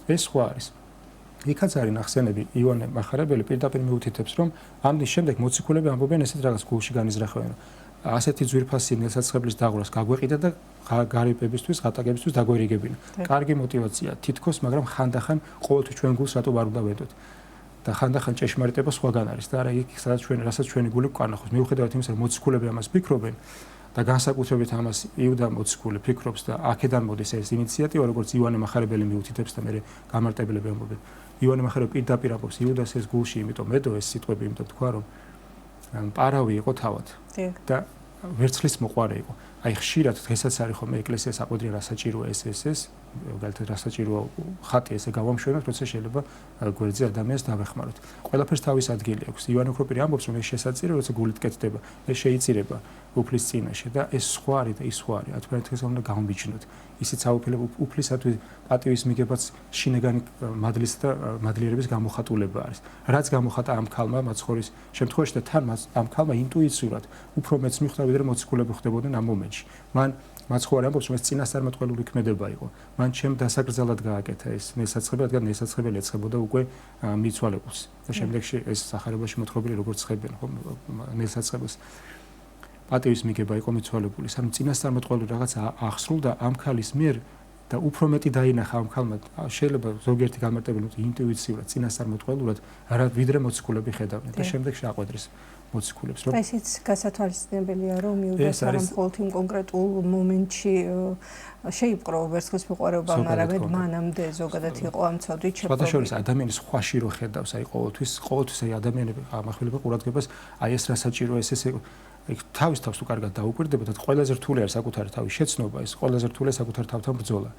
ეს სხვა არის. იქაც არის ნახსენები იოანე მახარებელი პირდაპირ მიუთითებს, რომ ამის შემდეგ მოციქულები ამბობენ ესეთ რაღაც გულში განიზრახავენ. ასეთი ძვირფასი ნელსაცხებლის დაღვრას გაგვეყიდა და გარიბებისთვის, ღატაკებისთვის დაგვერიგებინა. კარგი мотиваცია თითქოს, მაგრამ ხანდახან ყოველთვის ჩვენ გულს რატო არ უნდა ვედოთ. და ხანდახან ჭეშმარიტება სხვაგან არის და არა იქ სადაც რასაც ჩვენი გული გვკარნახობს. მიუხედავად იმისა, რომ მოციქულები ამას ფიქრობენ და განსაკუთრებით ამას იუდა მოციქული ფიქრობს და აქედან მოდის ეს ინიციატივა, როგორც იოანე მახარებელი მიუთითებს და მე გამარტებელები ამბობენ. იოანე მახარებელი პირდაპირ ამბობს იუდას ეს გულში, იმიტომ მედო ეს სიტყვები, იმიტომ თქვა რომ პარავი იყო თავად და ვერცხლის მოყვარე იყო. აი ხშირად დღესაც არის ხოლმე ეკლესია საყვედრიან რასაჭიროა ეს მაგალითად რასაჭიროა ხატი ესე გავამშვენოთ, როცა შეიძლება გვერდზე ადამიანს დავეხმაროთ. ყველაფერს თავის ადგილი აქვს. იოანე ოქროპირი ამბობს, რომ ეს შესაძლოა, როცა გულით კეთდება, ეს შეიწირება უფლის წინაშე და ეს სხვა არის და ის სხვა არის. ათვენეთქეს უნდა გამბიჯნოთ. ისიც აუფილებ უფლისათვის პატივის მიგებაც შინაგანი მადლის და მადლიერების გამოხატულება არის. რაც გამოხატა ამ ქალმა მაცხოვრის შემთხვევაში და თან ამ ქალმა ინტუიციურად უფრო მეც მიხვდა, ვიდრე მოციქულები ხდებოდნენ ამ მომენტში. მან მაცხოვარი ამბობს, რომ ეს წინასწარმეტყველური ქმედება იყო. მან ჩემ დასაკრძალად გააკეთა ეს ნელსაცხებელი, რადგან ნელსაცხებელი ეცხებოდა უკვე მიცვალებულს. და შემდეგში ეს სახარებაში მოთხრობილი როგორც ცხებენ ხო ნელსაცხებელს. პატივის მიგება იყო მიცვალებული. ანუ წინასწარმეტყველური რაღაც აღსრულდა ამ ქალის მიერ და უფრო მეტი დაინახა ამ ქალმა. შეიძლება ზოგიერთი გამარტებელი ინტუიციურად წინასწარმეტყველურად არა ვიდრე მოციქულები ხედავდნენ და შემდეგში აყვედრეს მოციქულებს რომ ესეც გასათვალისწინებელია რომ იუდას არა მხოლოდ იმ კონკრეტულ მომენტში შეიპყრო ვერცხლის მოყვარეობა, მაგრამ მანამდე ზოგადად იყო ამ ცოდვით შეფრთხილი. სხვადასხვა ადამიანის ხვაში რო ხედავს, აი ყოველთვის აი ადამიანები ამახვილება ყურადღებას, აი ეს რასაჭიროა ეს თავის თავს თუ კარგად დაუკვირდება და ყველაზე რთული არის საკუთარი თავის შეცნობა, ეს ყველაზე რთულია საკუთარ თავთან ბრძოლა.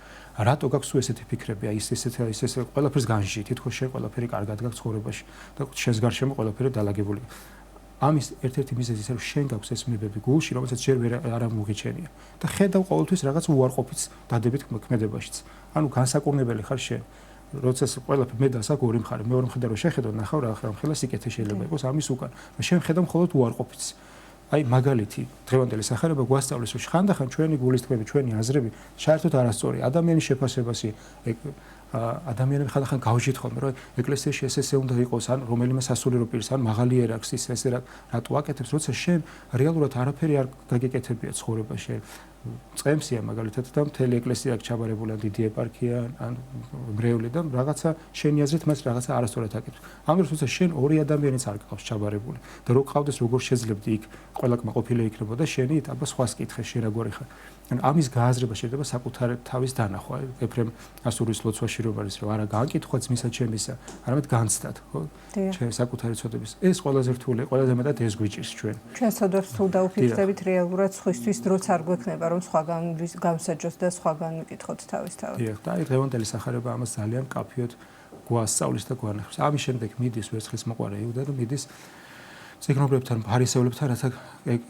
რატო გაქვს ესეთი ფიქრები, აი ეს ყველაფერს განსჯი, თითქოს შენ ყველაფერი კარგად გაქვს ცხოვრებაში და შენს გარშემო ყველაფერი დალაგებული. ამის ერთ-ერთი მიზეზი ის რომ შენ გაქვს ეს მიბები გულში, რომელსაც ჯერ არ მოგიჩენია და ხედავ ყოველთვის რაღაც უარყოფით დადებით ქმედებაშიც. ანუ განსაკურნებელი ხარ შენ. როცა ყველაფერი მე და საკ ორი მხარე, მეორე მხრიდან რომ შეხედო, ნახავ რა ხელა სიკეთე შეიძლება იყოს ამის უკან. შენ ხედავ მხოლოდ უარყოფით. აი მაგალითი დღევანდელი სახარება გვასწავლის რომ ხანდახან ჩვენი გულის თქმები, ჩვენი აზრები საერთოდ არასწორია. ადამიანის შეფასებაში ადამიანები ხანდახან გავჟით ხოლმე რომ ეკლესიაში ესე უნდა იყოს ან რომელიმე სასულიერო პირს ან მაღალი ერაქსი ესე რატო აკეთებს, როცა შენ რეალურად არაფერი არ გაგეკეთებია ცხოვრებაში. წემსია მაგალითად და მთელი ეკლესია ჩაბარებული ან დიდი ეპარქია ან მრევლი და რაღაცა შენი აზრით მას რაღაცა არასწორად აკეთებს. ამ დროს როცა შენ ორი ადამიანიც არ გყავს ჩაბარებული და რო ყავდეს როგორ შეძლებდი იქ ყველაკმა ყოფილი იქნებოდა შენი აბა სხვას კითხე შენ როგორი ხარ. ანუ ამის გააზრება შეიძლება საკუთარ თავის დანახვა. ეფრემ ასურის ლოცვაში რომ არის რომ არა განკითხვა ძმისა ჩემისა, არამედ განცდად, ხო? ჩემ საკუთარი წოდების. ეს ყველაზე რთულია, ყველაზე მეტად ეს გვიჭირს ჩვენ. ჩვენ ცოდვებს თუ დაუფიქრდებით რეალურად სხვისთვის დროც არ გვექნება რომ სხვაგან გამსაჯოს და სხვაგან ვიკითხოთ თავის თავად. დიახ, და აი დღევანდელი სახარება ამას ძალიან კაფიოდ გვასწავლის და გვანახავს. ამის შემდეგ მიდის ვერცხლის მოყვარე იუდა და მიდის ციგნობრებთან, ფარისეულებთან, რათა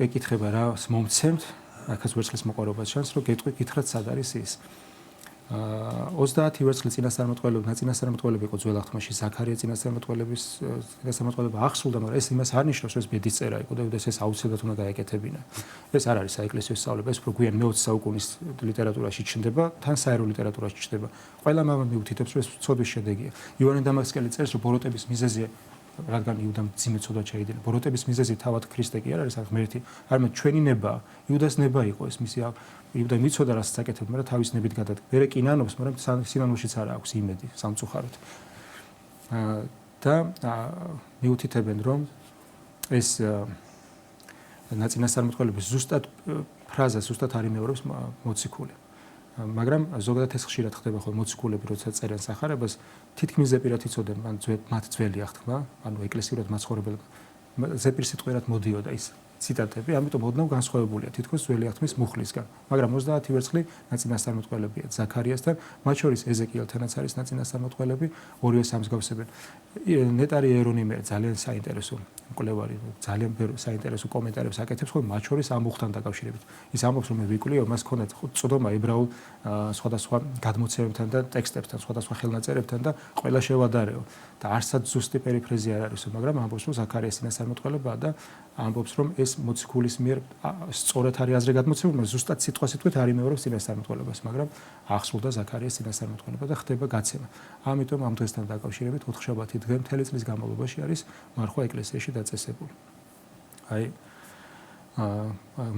ეკითხება რა მომცემთ, აქაც ვერცხლის მოყვარეობა ჩანს, რომ გითხრათ სად არის ის. 30 ვერცხლის წინასწარმეტყველები იყო ძველ აღთქმაში, ზაქარია წინასწარმეტყველება აღსრულდა, მაგრამ ეს იმას არ ნიშნავს, რომ ეს ბედის წერა იყო და ეს აუცილებლად უნდა გაეკეთებინა. ეს არ არის საეკლესიო სწავლება, ეს უფრო გვიან მე-20 საუკუნის ლიტერატურაში ჩნდება, თან საერო ლიტერატურაში ჩნდება. ყველა მამა მიუთითებს, რომ ეს ცოდვის შედეგია. იოანე დამასკელი წერს, რომ ბოროტების მიზეზია რადგან იუდამ ძიმე ცოდვა შეიძინა. ბოროტების მიზეზი თავად ქრისტე კი არ არის, ღმერთი. არამედ ჩვენი ნება, იუდას ნება იყო ეს მისი იუდა მიცოდა რასაც აკეთებ, მაგრამ თავის ნებით გადადგა. ვერე კინანობს, მაგრამ სინანულშიც არ აქვს იმედი სამწუხაროდ. და მიუთითებენ რომ ეს ნაწინასწარმეტყველების ზუსტად ფრაზა ზუსტად არ იმეორებს მოციქული. მაგრამ ზოგადად ეს ხშირად ხდება ხოლმე მოციქულები როცა წერენ სახარებას თითქმის ზეპირად იცოდნენ მათ ძველი აღთქმა, ანუ ეკლესიურად მაცხოვრებელ ზეპირსიტყვიერად მოდიოდა ის ციტატები, ამიტომ ოდნავ განსხვავებულია თითქოს ძველი აღთქმის მუხლისგან. მაგრამ 30 ვერცხლი ნაწინასწარმეტყველებია ზაქარიასთან, მათ შორის ეზეკიელთანაც არის ნაწინასწარმეტყველები, ორივე სამსგავსებენ. ნეტარი ერონიმე ძალიან საინტერესო მკვლევარი, ძალიან საინტერესო კომენტარებს აკეთებს, ხოლმე მათ შორის ამ მუხთან დაკავშირებით. ის ამბობს, რომ ვიკვლიო, მას ჰქონდა წოდომა ებრაულ სხვადასხვა გადმოცემებთან და ტექსტებთან, სხვადასხვა ხელნაწერებთან და ყველა შევადარეო. და არსად ზუსტი პერიფრეზი არ არის, მაგრამ ამბობს, რომ ზაქარიას წინასწარმეტყველებაა და ამბობს, რომ ეს მოციქულის მიერ სწორად არის აზრი გადმოცემული, მაგრამ ზუსტად სიტყვასიტყვით არ იმეორებს წინასწარმეტყველებას, მაგრამ ახსოვდა ზაქარიას წინასწარმეტყველება და ხდება გაცემა. ამიტომ ამ დღესთან დაკავშირებით 4 შაბათი დღე მთელი წლის განმავლობაში არის მარხვა ეკლესიაში დაწესებული. აი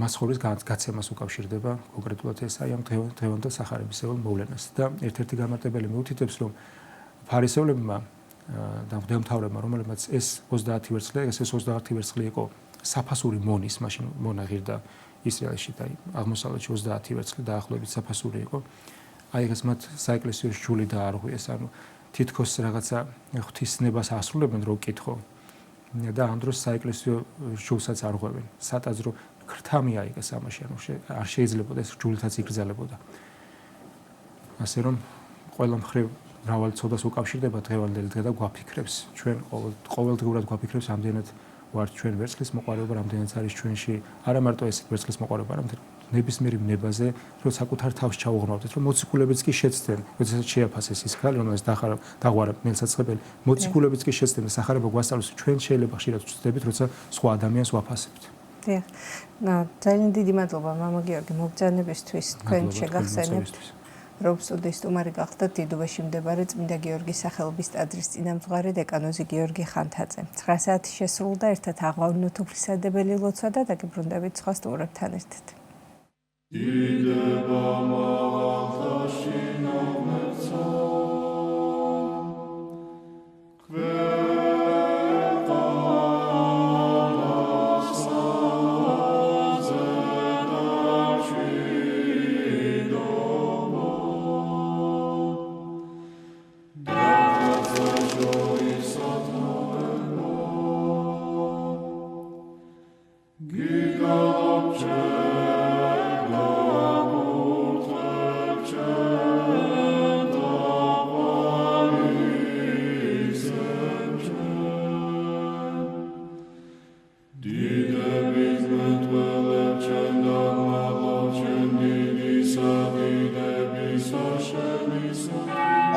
მასხოვრის გაცემას უკავშირდება კონკრეტულად ეს აი ამ დღევანდელ სახარებისეულ მოვლენას და ერთ-ერთი გამარტებელი მიუთითებს, რომ ფარისევლებმა და მღვდელმთავრებმა, რომელებმაც ეს 30 ვერცხლი, ეს 30 ვერცხლი იყო საფასური მონის, მაშინ მონა ღირდა ისრაელში და აღმოსავლეთში 30 ვერცხლი დაახლოებით საფასური იყო. აი ეს მათ საეკლესიო სჯული დაარღვიეს, ანუ თითქოს რაღაცა ღვთისნებას ასრულებენ რო კითხო და ამ დროს საეკლესიო სჯულსაც არღვევენ. სატაძრო ქრთამი აიღეს ამაში, ანუ არ შეიძლებოდა ეს სჯულითაც იკრძალებოდა. ასე რომ ყველა მხრივ მრავალი ცოდვას უკავშირდება დღევანდელი დღე და გვაფიქრებს. ჩვენ ყოველდღურად გვაფიქრებს ამდენად ვართ ჩვენ ვერცხლის მოყვარეობა, რამდენიც არის ჩვენში არა მარტო ეს ვერცხლის მოყვარეობა, არამედ ნებისმიერ ნებაზე, რომ საკუთარ თავს ჩაუღრმავდეთ, რომ მოციქულებიც კი შეცდნენ, როდესაც შეაფასეს ის ქალი, რომელიც დაღვარა მელსაცხებელი, მოციქულებიც კი შეცდნენ და სახარება გვასწავლეს, ჩვენ შეიძლება ხშირად ვწდებით, როცა სხვა ადამიანს ვაფასებთ. დიახ. ძალიან დიდი მადლობა მამა გიორგი მოგზაურობისთვის, თქვენ შეგახსენებთ. რომ სტუდიის სტუმარი გახდათ დიდუბაში მდებარე წმინდა გიორგის სახელობის ტაძრის წინამძღვარი დეკანოზი გიორგი ხანთაძე. 9 საათი შესრულდა, ერთად აღვავნოთ უფლისადებელი ლოცვა და დაგიბრუნდებით სხვა სტუმრებთან ერთად. დიდება მაღალთაში ნომერცა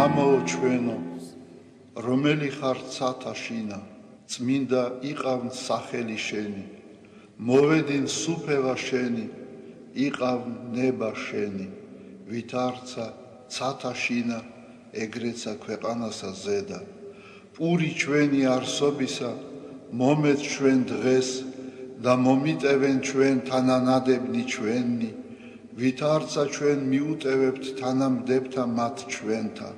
ამაო ჩვენო, რომელი ხარ ცათაშინა, წმინდა იყავნ სახელი შენი, მოვედინ სუფევა შენი, იყავნ ნება შენი, ვითარცა ცათაშინა, ეგრეცა ქვეყანასა ზედა, პური ჩვენი არსობისა, მომეც ჩვენ დღეს და მომიტევენ ჩვენ თანანადებნი ჩვენი, ვითარცა ჩვენ მიუტევებთ თანამდებთა მათ ჩვენთა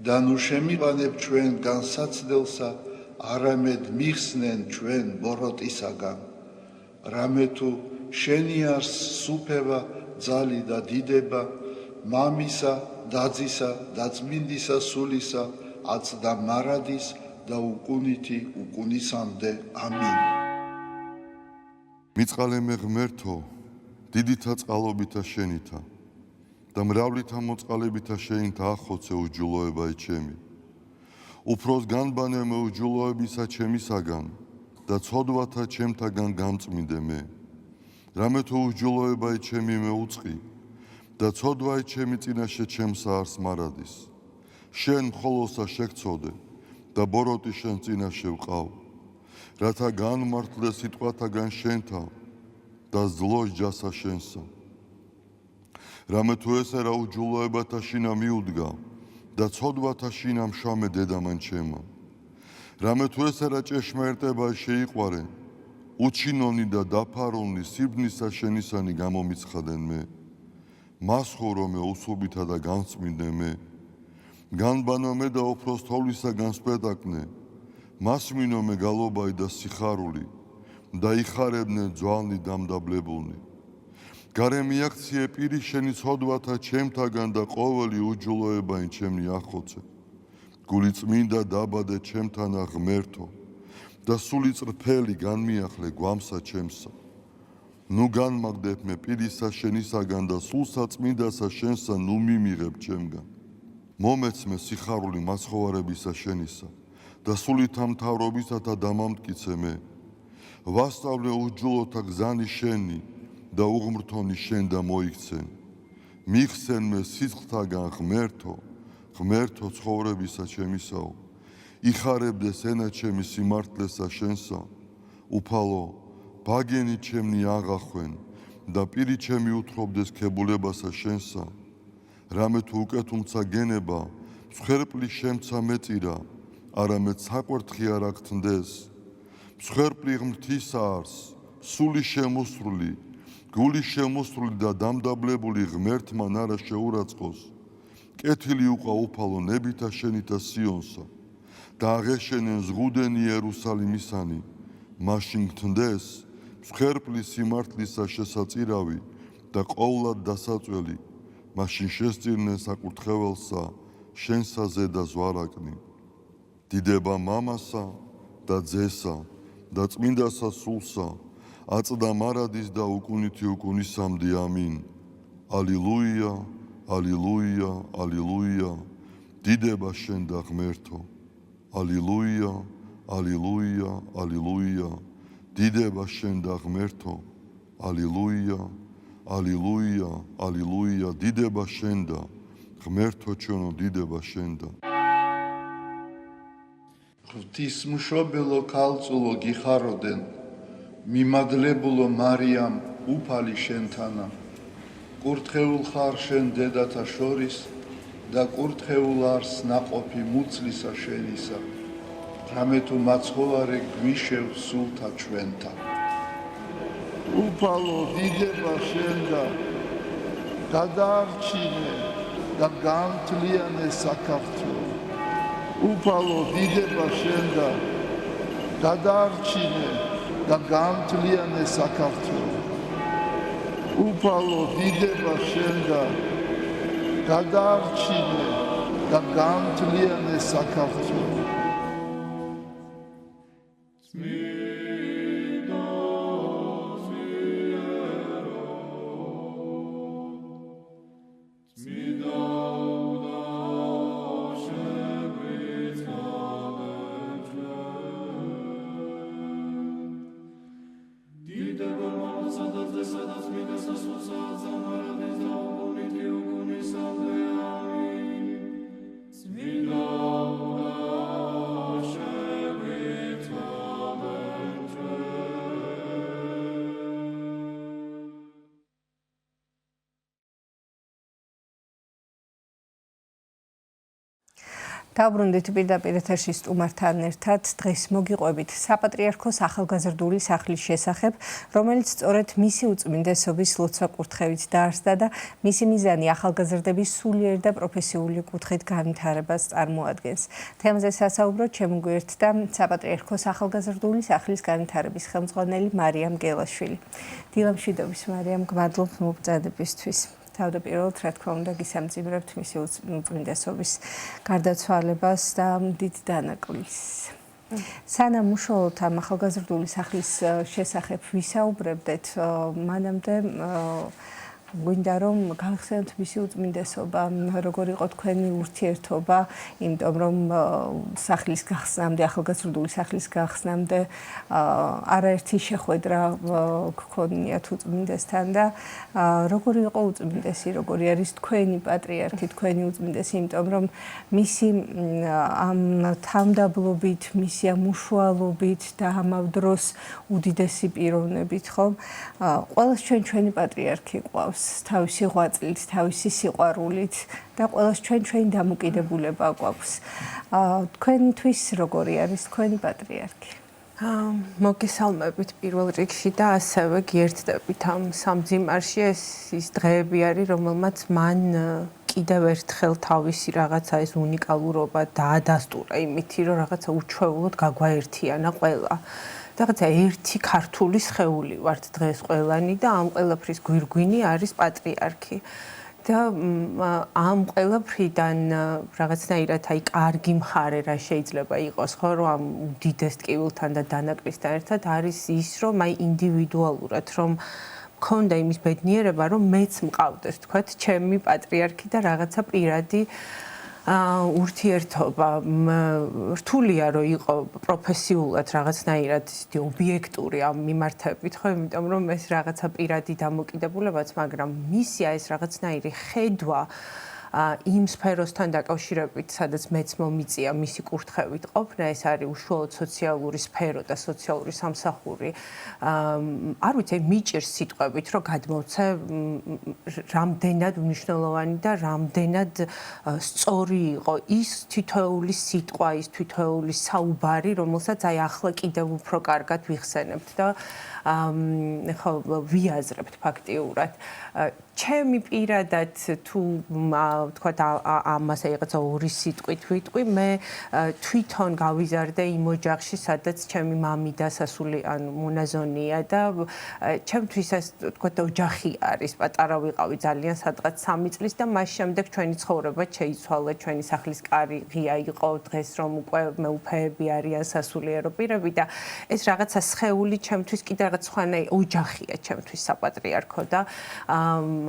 და ნუ შემიყანებ ჩვენ განსაცდელსა, არამედ მიხსნენ ჩვენ ბოროტისაგან. რამე თუ შენი არს სუფევა, ძალი და დიდება, მამისა, დაძისა და წმინდისა სულისა, აწდა მარადის და უკუნითი უკუნისამდე. ამინ. მიწყალემე ღმერთო, დიდითა წყალობითა შენითა და მრავლითა მოწყალებითა შენითა ახოცე უჯულოება ჩემი. უფროს განბანე მე უჯულოებისა ჩემისაგან და ცოდვათა ჩემთაგან გამწმინდე მე. რამე თუ უჯულოება ჩემი მე უწყი და ცოდვა ჩემი წინაშე ჩემსა არს მარადის. შენ მხოლოსა შეგწოდე და ბოროტი შენ წინაშე ვყავ, რათა განმართლე სიტყვათაგან შენთავ და ზლოს ჯასა შენსა. რამე თუ ესე რა უჯულოებათა შინა მიუდგა და ცოდვათა შინა მშამე დედამან ჩემა. რამე თუ ეს არა ჭეშმარიტება შეიყვარე, უჩინონი და დაფარულნი სიბნისა შენისანი გამომიცხადენ მე. მას ხო რომე უსუბითა და განწმინდე მე. განბანო მე და უფროს თოვლისა განსპეტაკნე. მას მინო მე გალობაი და სიხარული და იხარებნე ძვალნი დამდაბლებულნი. გარე მიაქციე პირი შენი ცოდვათა ჩემთაგან და ყოველი უჯულოებაინ ჩემნი ახოცე. გული წმინდა დაბადე ჩემთანა ღმერთო და სული წრფელი განმიახლე გვამსა ჩემსა. ნუ განმაგდებ მე პირისა შენისაგან და სულსა წმინდასა შენსა ნუ მიმიღებ ჩემგან. მომეცმე სიხარული მაცხოვარებისა შენისა და სულით ამთავრობისათა დამამტკიცე მე. ვასწავლე უჯულოთა გზანი შენი და უღმრთონი შენ და მოიქცენ. მიხსენ მე სიცხთაგან ღმერთო, ღმერთო ცხოვრებისა ჩემისაო. იხარებდეს ენა ჩემი სიმართლესა შენსა. უფალო, ბაგენი ჩემნი აღახვენ და პირი ჩემი უთხრობდეს ქებულებასა შენსა. რამე თუ უკეთუმცა გენება, მსხვერპლი შემცა მეწირა, არამედ საკვერთხი არ აქთნდეს. მსხვერპლი ღმრთისა არს, სული შემოსრული, გული შემოსრული და დამდაბლებული ღმერთმა არა შეურაცხყოს. კეთილი უყვა უფალო ნებითა შენითა სიონსა და აღეშენენ ზღუდენი იერუსალიმისანი. მაშინ გთნდეს მსხვერპლი სიმართლისა შესაწირავი და ყოვლად დასაწველი. მაშინ შესწირნენ საკურთხეველსა შენსა ზედა ზვარაკნი. დიდება მამასა და ძესა და წმინდასა სულსა აწდა მარადის და უკუნითი უკუნისამდე ამინ. ალილუია, ალილუია, ალილუია. დიდება შენ და ღმერთო. ალილუია, ალილუია, ალილუია. დიდება შენ და ღმერთო. ალილუია, ალილუია, ალილუია. დიდება შენ და ღმერთო ჩვენო, დიდება შენ და. ღვთისმშობელო ქალწულო გიხაროდენ, მიმაგლებულო მარიამ უფალი შენთანა. კურთხეულ ხარ შენ დედათა შორის და კურთხეულ არს ნაყოფი მუცლისა შენისა. რამე თუ მაცხოვარე გვიშევ სულთა ჩვენთა. უფალო დიდება შენ და გადაარჩინე და განთლიანე საქართველო. უფალო დიდება შენ და გადაარჩინე და განთლიანე საქართველო. უფალო დიდება შენ და გადაარჩინე და განთლიანე საქართველო. დავბრუნდით პირდაპირ ეთერში სტუმართან ერთად. დღეს მოგიყვებით საპატრიარქოს ახალგაზრდული სახლის შესახებ, რომელიც სწორედ მისი უწმინდესობის ლოცვა კურთხევით დაარსდა და მისი მიზანი ახალგაზრდების სულიერ და პროფესიული კუთხით განვითარებას წარმოადგენს. თემაზე სასაუბროდ შემოგვიერთდა საპატრიარქოს ახალგაზრდული სახლის განვითარების ხელმძღვანელი მარიამ გელაშვილი. დილამშვიდობის მარიამ, გმადლობთ მობრძანებისთვის. თავდაპირველად, რა თქმა უნდა, გისამძიმრებთ მისი უწმინდესობის გარდაცვალებას და დიდ დანაკლისს. სანამ უშუალოდ ამ ახალგაზრდული სახლის შესახებ ვისაუბრებდეთ, მანამდე გვინდა რომ გავხსენოთ მისი უწმინდესობა, როგორ იყო თქვენი ურთიერთობა, იმიტომ რომ სახლის გახსნამდე, ახალგაზრდული სახლის გახსნამდე არაერთი შეხვედრა გქონიათ უწმინდესთან და როგორი იყო უწმინდესი, როგორი არის თქვენი პატრიარქი, თქვენი უწმინდესი, იმიტომ რომ მისი ამ თავმდაბლობით, მისი ამ უშუალობით და ამავდროს უდიდესი პიროვნებით, ხო? ყველას ჩვენი პატრიარქი ყავს. გვაქვს თავისი ღვაწლით, თავისი სიყვარულით და ყველას ჩვენი დამოკიდებულება გვაქვს. თქვენთვის როგორი არის თქვენი პატრიარქი? მოგესალმებით პირველ რიგში და ასევე გიერთდებით ამ სამძიმარში. ეს ის დღეები არის, რომელმაც მან კიდევ ერთხელ თავისი რაღაცა ეს უნიკალურობა დაადასტურა იმითი, რომ რაღაცა უჩვეულოდ გაგვაერთიანა ყველა. რაღაცა ერთი ქართული სხეული ვართ დღეს ყველანი და ამ ყველაფრის გვირგვინი არის პატრიარქი. და ამ ყველაფრიდან რაღაცნაირად აი კარგი მხარე რა შეიძლება იყოს ხო რომ ამ უდიდეს ტკივილთან და დანაკლისთან ერთად არის ის რომ აი ინდივიდუალურად რომ მქონდა იმის ბედნიერება რომ მეც მყავდეს თქვათ ჩემი პატრიარქი და რაღაცა პირადი ურთიერთობა რთულია რომ იყო პროფესიულად რაღაცნაირად ისეთი ობიექტური ამ მიმართებით ხო იმიტომ რომ ეს რაღაცა პირადი დამოკიდებულებაც მაგრამ მისია ეს რაღაცნაირი ხედვა იმ სფეროსთან დაკავშირებით, სადაც მეც მომიწია მისი კურთხევით ყოფნა, ეს არის უშუალოდ სოციალური სფერო და სოციალური სამსახური. არ ვიცი, მიჭირს სიტყვებით, რომ გადმოვცე რამდენად მნიშვნელოვანი და რამდენად სწორი იყო ის თითოეული სიტყვა, ის თითოეული საუბარი, რომელსაც აი ახლა კიდევ უფრო კარგად ვიხსენებთ და ხო ვიაზრებთ ფაქტიურად. ჩემი პირადად თუ თქვათ ამას რაღაცა ორი სიტყვით ვიტყვი, მე თვითონ გავიზარდე იმ ოჯახში, სადაც ჩემი მამი დასასული ანუ მონაზონია და ჩემთვის ეს თქვათ ოჯახი არის. პატარა ვიყავი ძალიან სადღაც 3 წლის და მას შემდეგ ჩვენი ცხოვრება შეიცვალა, ჩვენი სახლის კარი ღია იყო, დღეს რომ უკვე მეუფეები არიან სასულიერო პირები და ეს რაღაცა სხეული ჩემთვის კიდე რაღაც სხვანაირი ოჯახია ჩემთვის საპატრიარქო და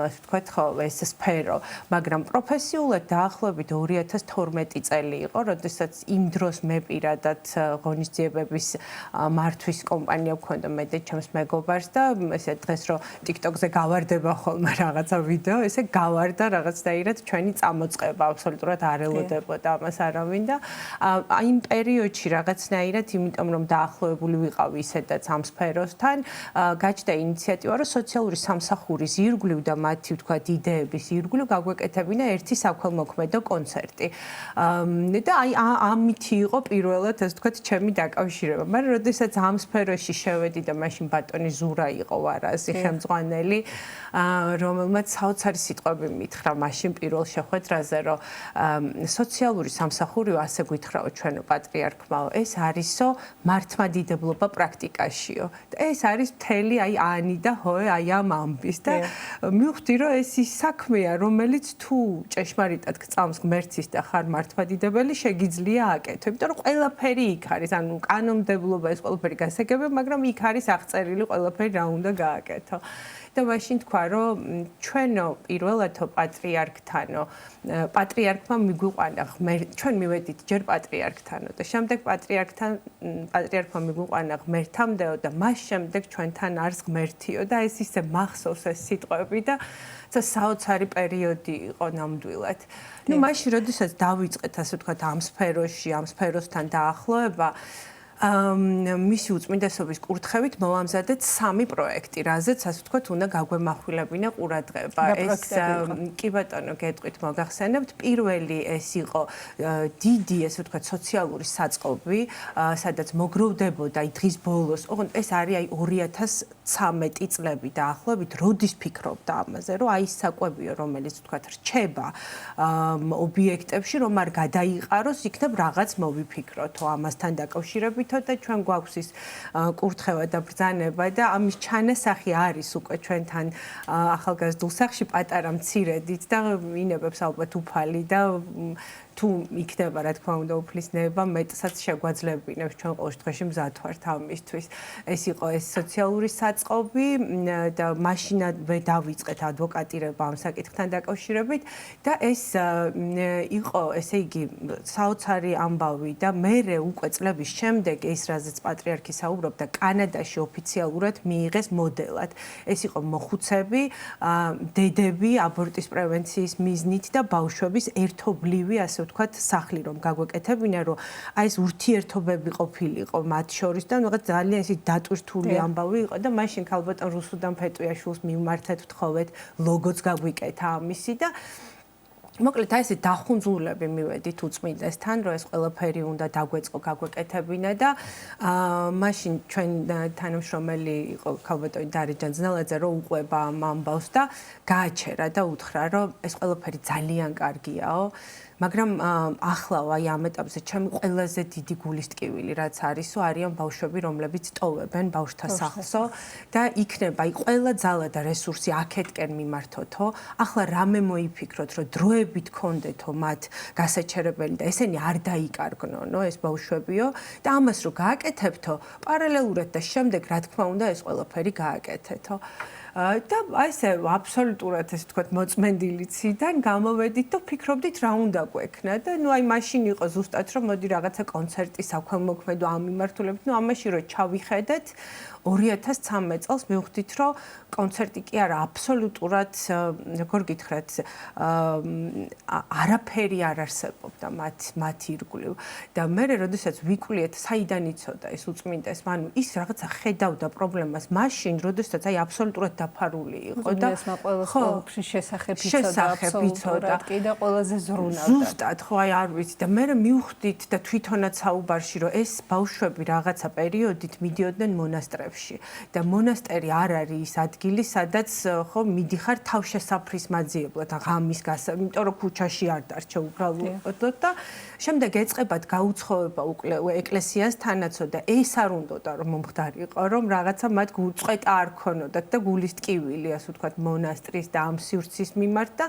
ასე ვთქვათ ხო ეს სფერო, მაგრამ პროფესიულად დაახლოებით 2012 წელი იყო, როდესაც იმ დროს მე პირადად ღონისძიებების მართვის კომპანია მქონდა მე და ჩემს მეგობარს და ესე დღეს რომ TikTok-ზე გავარდება ხოლმე რაღაცა ვიდეო, ესე გავარდა რაღაცნაირად ჩვენი წამოწყება, აბსოლუტურად არ ელოდებოდა ამას არავინ და იმ პერიოდში რაღაცნაირად, იმიტომ რომ დაახლოებული ვიყავი ისედაც ამ სფეროსთან, გაჩნდა ინიციატივა, რომ სოციალური სამსახურის ირგვლივ და მათი ვთქვათ იდეების ირგვლივ გაგვეკეთებინა ერთი საქველმოქმედო კონცერტი. და აი ამითი იყო პირველად ასე ვთქვათ ჩემი დაკავშირება. მაგრამ როდესაც ამ სფეროში შევედი და მაშინ ბატონი ზურა იყო ვარაზი ხელმძღვანელი, რომელმაც საოცარი სიტყვები მითხრა მაშინ პირველ შეხვედრაზე, რომ სოციალური სამსახურიო ასე გითხრაო ჩვენო პატრიარქმაო, ეს არისო მართლმადიდებლობა პრაქტიკაშიო. და ეს არის მთელი აი ანი და ჰოე აი ამ ამბის და მივხვდი რომ ეს ის საქმეა რომელიც თუ ჭეშმარიტად გწამს ღმერთის და ხარ მართლმადიდებელი შეგიძლია აკეთო. იმიტომ რომ ყველაფერი იქ არის, ანუ კანონმდებლობა ეს ყველაფერი გასაგებია, მაგრამ იქ არის აღწერილი ყველაფერი რა უნდა გააკეთო. და მაშინ თქვა რომ ჩვენო პირველათო პატრიარქთანო პატრიარქმა მიგვიყვანა ჩვენ მივედით ჯერ პატრიარქთანო და შემდეგ პატრიარქმა მიგვიყვანა ღმერთამდეო და მას შემდეგ ჩვენთან არს ღმერთიო და ეს ისე მახსოვს ეს სიტყვები და საოცარი პერიოდი იყო ნამდვილად. ნუ მაშინ როდესაც დავიწყეთ ასე ვთქვათ ამ სფეროში, ამ სფეროსთან დაახლოება მისი უწმინდესობის კურთხევით მოვამზადეთ 3 პროექტი, რაზეც ასე ვთქვათ, უნდა გაგვემახვილებინა ყურადღება. ეს კი ბატონო, გეტყვით მოგახსენებთ, პირველი ეს იყო დიდი, ასე ვთქვათ, სოციალური საწყობი, სადაც მოგროვდებოდა დღის ბოლოს. ოღონდ ეს არის აი 2013 წლები დაახლოებით, როდის ფიქრობდა ამაზე, რომ აი საკვებიო, რომელიც ვთქვათ, რჩება ობიექტებში, რომ არ გადაიყაროს, იქნებ რაღაც მოვიფიქროთო ამასთან დაკავშირებით. და ჩვენ გვაქვს ის კურთხევა და ბრძანება და ამის ჩანასახი არის უკვე ჩვენთან ახალგაზრდულ სახლში პატარა მცირედით და ინებებს ალბათ უფალი და თუ იქნება რა თქმა უნდა უფლის ნება მეტსაც შეგვაძლებინებს ჩვენ ყოველ შემთხვევაში მზად ვართ ამისთვის. ეს იყო ეს სოციალური საწყობი და მაშინავე დავიწყეთ ადვოკატირება ამ საკითხთან დაკავშირებით და ეს იყო ესე იგი საოცარი ამბავი და მერე უკვე წლების შემდეგ ეს რაზეც პატრიარქი საუბრობდა კანადაში ოფიციალურად მიიღეს მოდელად. ეს იყო მოხუცები, დედები აბორტის პრევენციის მიზნით და ბავშვების ერთობლივი ასე ვთქვათ, სახლი რომ გაგვეკეთებინა, რომ აი ეს ურთიერთობები ყოფილიყო მათ შორის და რაღაც ძალიან ისე დატვირთული ამბავი იყო და მაშინ ქალბატონ რუსუდან ფეტუიაშვილს მივმართეთ ვთხოვეთ, ლოგოც გაგვიკეთა ამისი და მოკლედ აი ესე დახუნძულები მივედით უწმინდესთან, რომ ეს ყველაფერი უნდა დაგვეწყო, გაგვეკეთებინა და მაშინ ჩვენ თანამშრომელი იყო ქალბატონი დარეჯან ძნელაძე, რომ უყვება ამ ამბავს და გააჩერა და უთხრა, რომ ეს ყველაფერი ძალიან კარგიაო. მაგრამ ახლა აი ამ ეტაპზე ჩემი ყველაზე დიდი გულის ტკივილი რაც არისო, არიან ბავშვები, რომლებიც ტოვებენ ბავშვთა სახლსო და იქნება აი ყველა ძალა და რესურსი აქეთკენ მიმართოთო. ახლა რამე მოიფიქროთ, რომ დროებით კონდეთო მათ გასაჩერებელი და ესენი არ დაიკარგნონო ეს ბავშვებიო და ამას რო გააკეთებთო, პარალელურად და შემდეგ რა თქმა უნდა ეს ყველაფერი გააკეთეთო. და აი ესე აბსოლუტურად ესე ვთქვათ მოწმენდილიციდან გამოვედით და ფიქრობდით რა უნდა გვექნა და ნუ აი მაშინ იყო ზუსტად რომ მოდი რაღაცა კონცერტი საქველმოქმედო ამ მიმართულებით, ნუ ამაში რო ჩავიხედეთ 2013 წელს მივხვდით რომ კონცერტი კი არა აბსოლუტურად როგორ გითხრათ არაფერი არ არსებობდა მათ ირგვლივ და მე როდესაც ვიკვლიეთ საიდან იცოდა ეს უწმინდეს მანუ ის რაღაცა ხედავდა პრობლემას მაშინ როდესაც აი აბსოლუტურად დაფარული იყო და ხო შესახებ იცოდა კი და ყველაზე ზრუნავდა ზუსტად ხო აი არ ვიცი და მე მივხვდით და თვითონაც საუბარში რომ ეს ბავშვები რაღაცა პერიოდით მიდიოდნენ მონასტრებში და მონასტერი არ არის ის ადგილი სადაც ხო მიდიხარ თავშესაფრის მაძიებლად ღამის გასა იმიტომ რომ ქუჩაში არ დარჩა უბრალოდ და შემდეგ ეწყებათ გაუცხოება ეკლესიასთანაცო და ეს არ უნდოდა რომ მომხდარიყო რომ რაღაცა მათ გულწყვეტა არ ქონოდათ და გულის ტკივილი ასე ვთქვათ მონასტრის და ამ სივრცის მიმართ და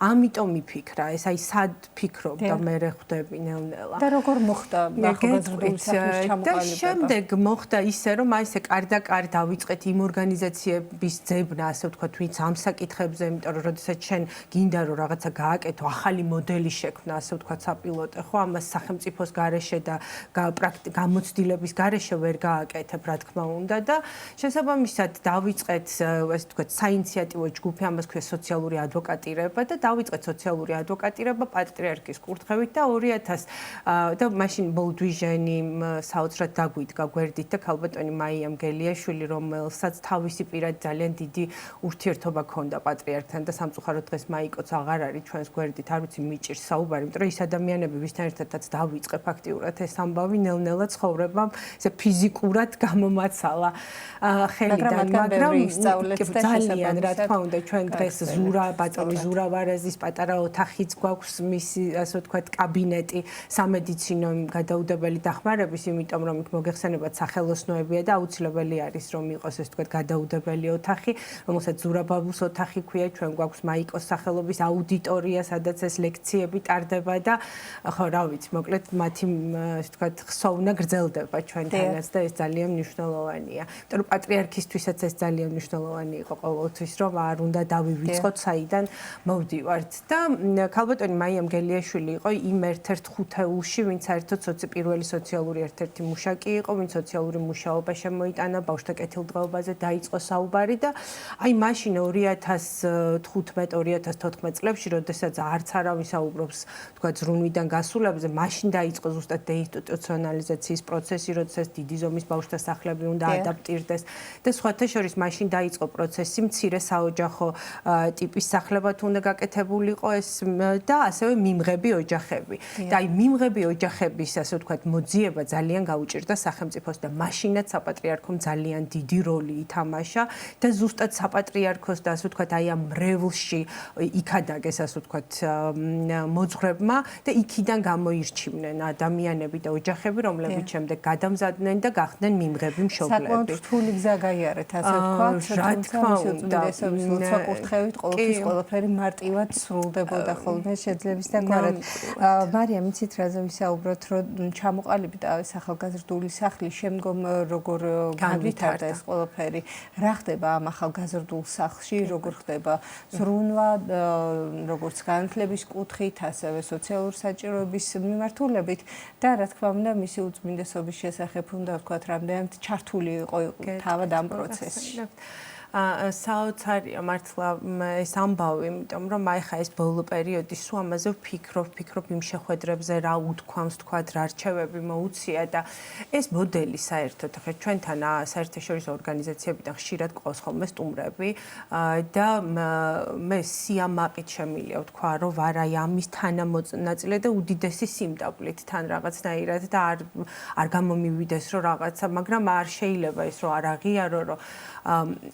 ამიტომ მიფიქრა ეს აი სად ფიქრობდა მე ხვდები ნელ-ნელა და როგორ მოხდა ახალგაზრდული სახლის ჩამოყალიბება და შემდეგ მოხდა ისე რომ აი ესე კარ დავიწყეთ იმ ორგანიზაციების ძებნა ასე ვთქვათ ვინც ამ საკითხებზე იმიტომ რომ როდესაც შენ გინდა რომ რაღაცა გააკეთო ახალი მოდელი შექმნა ასე ვთქვათ საპილოტე ხო ამას სახელმწიფოს გარეშე და გამოცდილების გარეშე ვერ გააკეთებ რა თქმა უნდა და შესაბამისად დავიწყეთ ასე ვთქვათ საინიციატივო ჯგუფი ამას ქვია სოციალური ადვოკატირება და დავიწყეთ სოციალური ადვოკატირება პატრიარქის კურთხევით და 2000 და მაშინ ბოლდვიჟენი საოცრად დაგვიდგა გვერდით და ქალბატონი მაია მგელიაშვილი რომელსაც თავისი პირად ძალიან დიდი ურთიერთობა ჰქონდა პატრიარქთან და სამწუხაროდ დღეს მაიკოც აღარ არის ჩვენს გვერდით არ ვიცი მიჭირს საუბარი იმიტომ რომ ის ადამიანები ვისთან ერთადაც დავიწყე ფაქტიურად ეს ამბავი ნელ-ნელა ცხოვრებამ ესე ფიზიკურად გამომაცალა ხელიდან მაგრამ ძალიან რა თქმა უნდა ჩვენ დღეს ბატონი ზურა ვარაზის პატარა ოთახიც გვაქვს მისი ასე ვთქვათ კაბინეტი სამედიცინო გადაუდებელი დახმარების იმიტომ რომ იქ მოგეხსენებათ სახელოსნოებია და აუცილებელი არის რომ იყოს ეს ვთქვათ გადაუდებელი ოთახი რომელსაც ზურაბაბუს ოთახი ქვია ჩვენ გვაქვს მაიკოს სახელობის აუდიტორია სადაც ეს ლექციები ტარდება და ხო რა ვიცი მოკლედ მათი ასე ვთქვათ ხსოვნა გრძელდება ჩვენთანაც და ეს ძალიან მნიშვნელოვანია იმიტომ რომ პატრიარქისთვისაც ეს ძალიან მნიშვნელოვანი იყო ყოველთვის რომ არ უნდა დავივიწყოთ საიდან მოვდივართ და ქალბატონი მაია მგელიაშვილი იყო იმ ერთ-ერთ ხუთეულში ვინც საერთოდ პირველი სოციალური ერთ-ერთი მუშაკი იყო ვინც სოციალური მუშაობა შემოიტანა ბავშვთა კეთილდღეობაზე დაიწყო საუბარი და აი მაშინ 2015-2014 წლებში როდესაც არც არავინ საუბრობს თქვა ზრუნვიდან გასულებზე მაშინ დაიწყო ზუსტად დეინსტიტუციონალიზაციის პროცესი როდესაც დიდი ზომის ბავშვთა სახლები უნდა ადაპტირდეს და სხვათა შორის მაშინ დაიწყო პროცესი მცირე საოჯახო ტიპის სახლებად უნდა გაკეთებულიყო ეს და ასევე მიმღები ოჯახები და აი მიმღები ოჯახების ასე ვთქვათ მოძიება ძალიან გაუჭირდა სახელმწიფოს და მაშინაც საპატრიარქომ ძალიან დიდი როლი ითამაშა და ზუსტად საპატრიარქოს და ასე ვთქვათ აი ამ რევლში იქადაგეს ასე ვთქვათ მოძღვრებმა და იქიდან გამოირჩინენ ადამიანები და ოჯახები რომლებიც შემდეგ გადამზადდნენ და გახდნენ მიმღები მშობლები. საკმაოდ რთული გზა გაიარეთ ასე ვთქვათ, რა თქმა უნდა, ლოცვა-კურთხევით ყოველთვის ყველაფერი მარტივად სრულდებოდა ხოლმე შეძლების და გვარად. მარიამ, იცით რაზე ვისაუბროთ, რომ ჩამოყალიბდა ეს ახალგაზრდული სახლი, შემდგომ როგორ განვითარდა ეს ყველაფერი, რა ხდება ამ ახალგაზრდულ სახლში, როგორ ხდება ზრუნვა, როგორც განათლების კუთხით, ასევე სოციალური საჭიროების მიმართულებით და რა თქმა უნდა, მისი უწმინდესობის შესახებ უნდა ვთქვათ, რამდენად ჩართული იყო თავად ამ პროცესში. საოცარია მართლა ეს ამბავი, იმიტომ რომ აი ხა ეს ბოლო პერიოდი სულ ამაზე ვფიქრობ იმ შეხვედრებზე რა უთქვამს თქვათ რა რჩევები მოუწია და ეს მოდელი საერთოდ ხა ჩვენთან საერთაშორისო ორგანიზაციებიდან ხშირად ყავს ხოლმე სტუმრები და მე სიამაყით შემილია ვთქვა რომ ვარაი ამის თანამოწინაწილე და უდიდესი სიმდაბლით თან რაღაცნაირად და არ გამომივიდეს რომ რაღაცა მაგრამ არ შეიძლება ეს რომ არ აღიარო რომ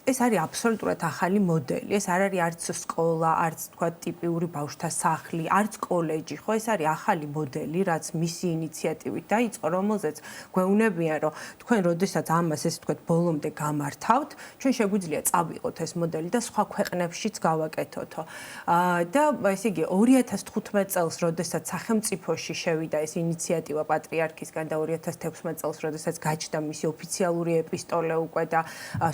ეს არის აბსოლუტურად ახალი მოდელი. ეს არ არის არც სკოლა, არც თქვა ტიპიური ბავშვთა სახლი, არც კოლეჯი, ხო, ეს არის ახალი მოდელი, რაც მისი ინიციატივით დაიწყო, რომელზეც გვეუბნებიან, რომ თქვენ როდესაც ამას ეს თქვა ბოლომდე გამართავთ, ჩვენ შეგვიძლია წავიღოთ ეს მოდელი და სხვა ქვეყნებშიც გავაკეთოთო. და ესე იგი 2015 წელს, როდესაც სახელმწიფოში შევიდა ეს ინიციატივა პატრიარქისგან და 2016 წელს, როდესაც გაჩნდა მისი ოფიციალური ეპისტოლე უკვე და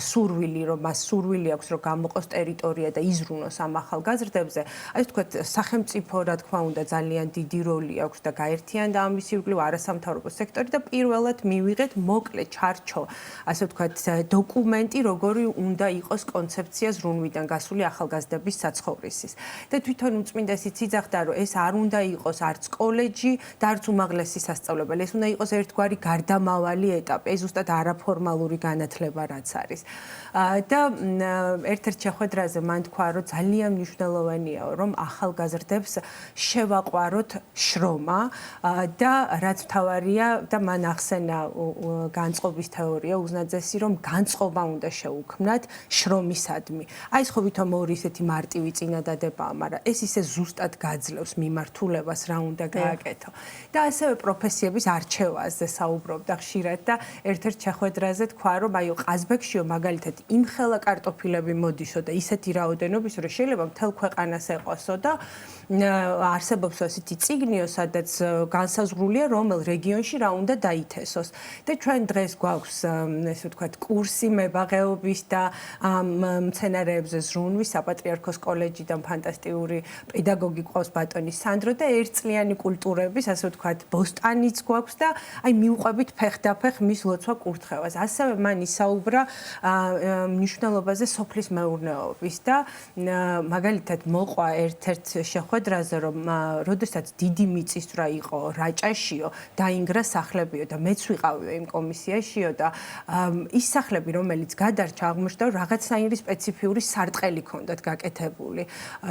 სურვილი, რომ მას სურვილი აქვს, რომ გამოყოს ტერიტორია და იზრუნოს ამ ახალგაზრდებზე. აი ვთქვათ, სახელმწიფო, რა თქმა უნდა, ძალიან დიდი როლი აქვს და გაერთიანდა ამის ირგვლივ არასამთავრობო სექტორი და პირველად მივიღეთ მოკლე ჩარჩო, ასე ვთქვათ, დოკუმენტი, როგორი უნდა იყოს კონცეფცია ზრუნვიდან გასული ახალგაზრდების საცხოვრისის. და თვითონ უწმინდესიც იძახდა, რომ ეს არ უნდა იყოს არც კოლეჯი და არც უმაღლესი სასწავლებელი, ეს უნდა იყოს ერთგვარი გარდამავალი ეტაპი, ეს ზუსტად არაფორმალური განათლება რაც არის. და ერთ-ერთ შეხვედრაზე მან თქვა, რომ ძალიან მნიშვნელოვანია, რომ ახალგაზრდებს შევაყვაროთ შრომა და რაც მთავარია და მან ახსენა განწყობის თეორია უზნაძესი, რომ განწყობა უნდა შეუქმნათ შრომისადმი. აი ეს ხო ვითომ ორი ისეთი მარტივი წინადადებაა, მაგრამ ეს ისე ზუსტად გაძლევს მიმართულებას, რა უნდა გააკეთო. და ასევე პროფესიების არჩევაზე საუბრობდა ხშირად და ერთ-ერთ შეხვედრაზე თქვა, რომ აი ყაზბეგშიო მაგალითად იმხელა კარტოფილები მოდისო და ისეთი რაოდენობის, რომ შეიძლება მთელ ქვეყანას ეყოსო და არსებობს ასეთი წიგნიო, სადაც განსაზღვრულია, რომელ რეგიონში რა უნდა დაითესოს. და ჩვენ დღეს გვაქვს, ესე ვთქვათ, კურსი მებაღეობის და მცენარეებზე ზრუნვის საპატრიარქოს კოლეჯიდან ფანტასტიკური პედაგოგი ყავს ბატონი სანდრო და ერთწლიანი კულტურების, ასე ვთქვათ, ბოსტანიც გვაქვს და აი მივყვებით ფეხდაფეხ მის ლოცვა კურთხევას. ასევე მან ისაუბრა მნიშვნელობაზე სოფლის მეურნეობის და მაგალითად მოყვა ერთ-ერთ შეხვედრაზე, რომ როდესაც დიდი მიწისძვრა იყო რაჭაშიო, დაინგრა სახლებიო და მეც ვიყავიო იმ კომისიაშიო და ის სახლები, რომელიც გადარჩა, აღმოჩნდა, რომ რაღაცნაირი სპეციფიური სარტყელი ჰქონდათ გაკეთებული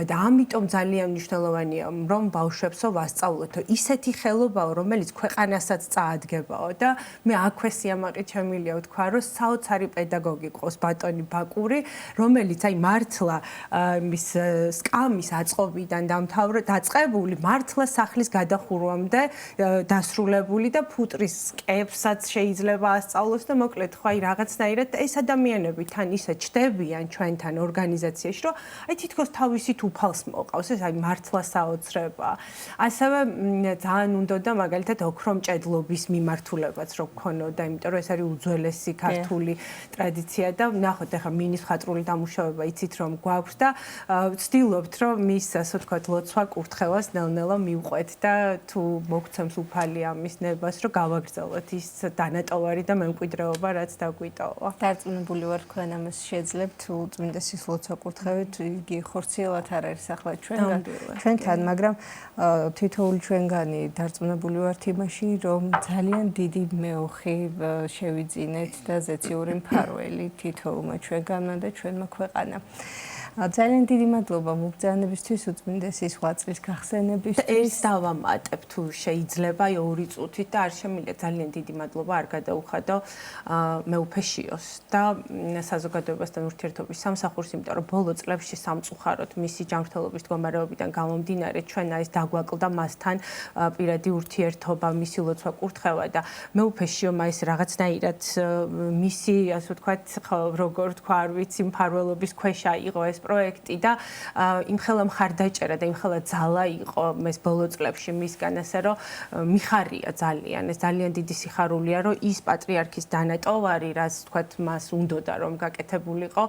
და ამიტომ ძალიან მნიშვნელოვანია, რომ ბავშვებსო ვასწავლოთო ისეთი ხელობაო, რომელიც ქვეყანასაც წაადგებაო და მე აქვე სიამაყით შემილია ვთქვა, რომ საოცარი პედაგოგი ყავს ბატონი ბაკური, რომელიც აი მართლა მის სკამის აწყობიდან დაწყებული მართლა სახლის გადახურვამდე დასრულებული და ფუტრის კეფსაც შეიძლება ასწავლოს და მოკლედ ხო აი რაღაცნაირად ეს ადამიანები თან ისე ჩდებიან ჩვენთან ორგანიზაციაში, რომ აი თითქოს თავისით უფალს მოყავს, ეს აი მართლა საოცრებაა. ასევე ძალიან უნდოდა მაგალითად ოქრომჭედლობის მიმართულებაც რო გქონოდა, იმიტომ რომ ეს არის უძველესი ქართული ტრადიცია და ნახოთ ახლა მინის ხატრული დამუშავება იცით რომ გვაქვს და ვცდილობთ რომ მის ასე ვთქვათ ლოცვა კურთხევას ნელ-ნელა მივყვეთ და თუ მოგცემს უფალი ამის ნებას რომ გავაგრძელოთ ის დანატოვარი და მემკვიდრეობა რაც დაგვიტოვა. დარწმუნებული ვარ თქვენ ამას შეძლებთ უწმინდესის ლოცვა კურთხევით, იგი ხორციელად არ არის ახლა ჩვენთან, მაგრამ თითოეული ჩვენგანი დარწმუნებული ვართ იმაში, რომ ძალიან დიდი მეოხი შევიძინეთ და ზეციური მფარველი თითოეულმა ჩვენგანმა და ჩვენმა ქვეყანამ. ძალიან დიდი მადლობა მობრძანებისთვის, უწმინდესის ღვაწლის გახსენებისთვის. ეს დავამატებ თუ შეიძლება 2 წუთით და არ შემიძლია ძალიან დიდი მადლობა არ გადაუხადო მეუფეშიოს და საზოგადოებასთან ურთიერთობის სამსახურს, იმიტომ რომ ბოლო წლებში სამწუხაროდ მისი ჯანმრთელობის მდგომარეობიდან გამომდინარე ჩვენ ეს დაგვაკლდა მასთან პირადი ურთიერთობა, მისი ლოცვა კურთხევა და მეუფეშიომა ეს რაღაცნაირად მისი ასე ვთქვათ, როგორ თქვა, არ ვიცი, მფარველობის ქვეშ აიღო ეს პროექტი და იმხელა მხარდაჭერა და იმხელა ძალა იყო ეს ბოლო წლებში მისგან, ასე რომ მიხარია ძალიან, ეს ძალიან დიდი სიხარულია, რომ ის პატრიარქის დანატოვარი, რაც თქვათ მას უნდოდა რომ გაკეთებულიყო,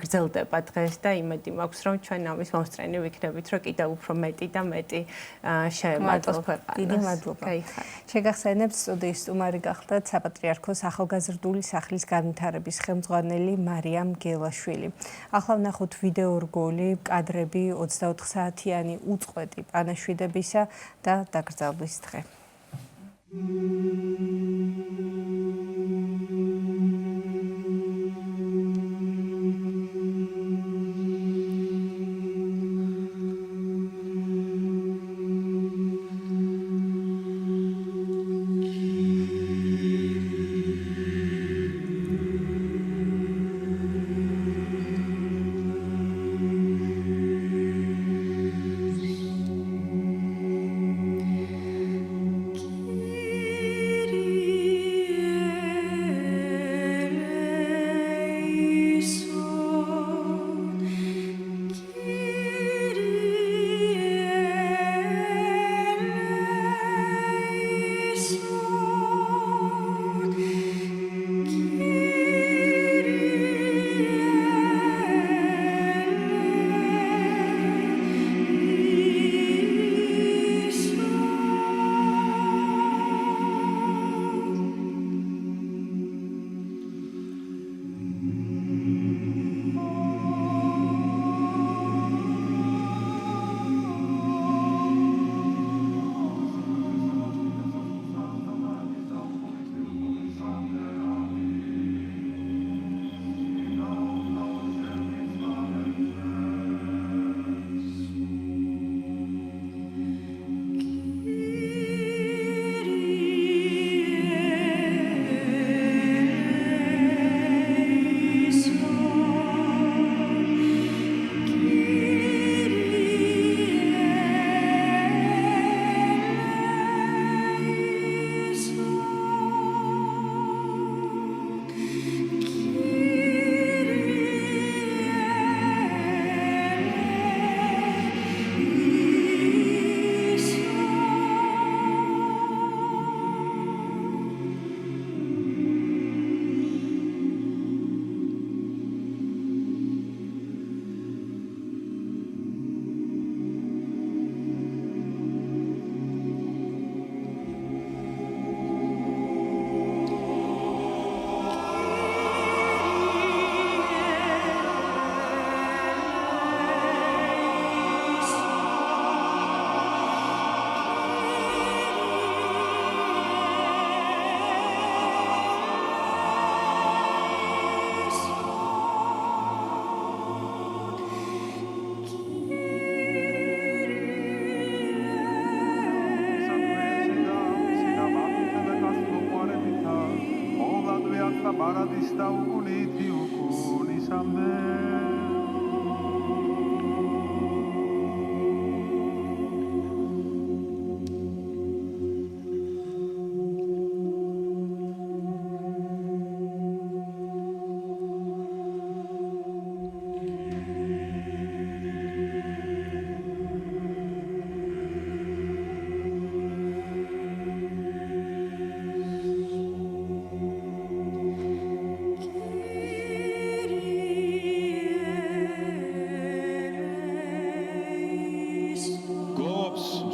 გრძელდება დღეს და იმედი მაქვს, რომ ჩვენ ამის მომსწრენი ვიქნებით, რომ კიდევ უფრო მეტი და მეტი შეემატოს ქვეყანას. დიდი მადლობა. შეგახსენებთ სტუდიის სტუმარი გახლდათ საპატრიარქოს ახალგაზრდული სახლის განვითარების ხელმძღვანელი მარიამ გელაშვილი. ახლა ვნახოთ ვიდეო რგოლი, კადრები 24 საათიანი უწყვეტი პანაშვიდებისა და დაკრძალვის დღე.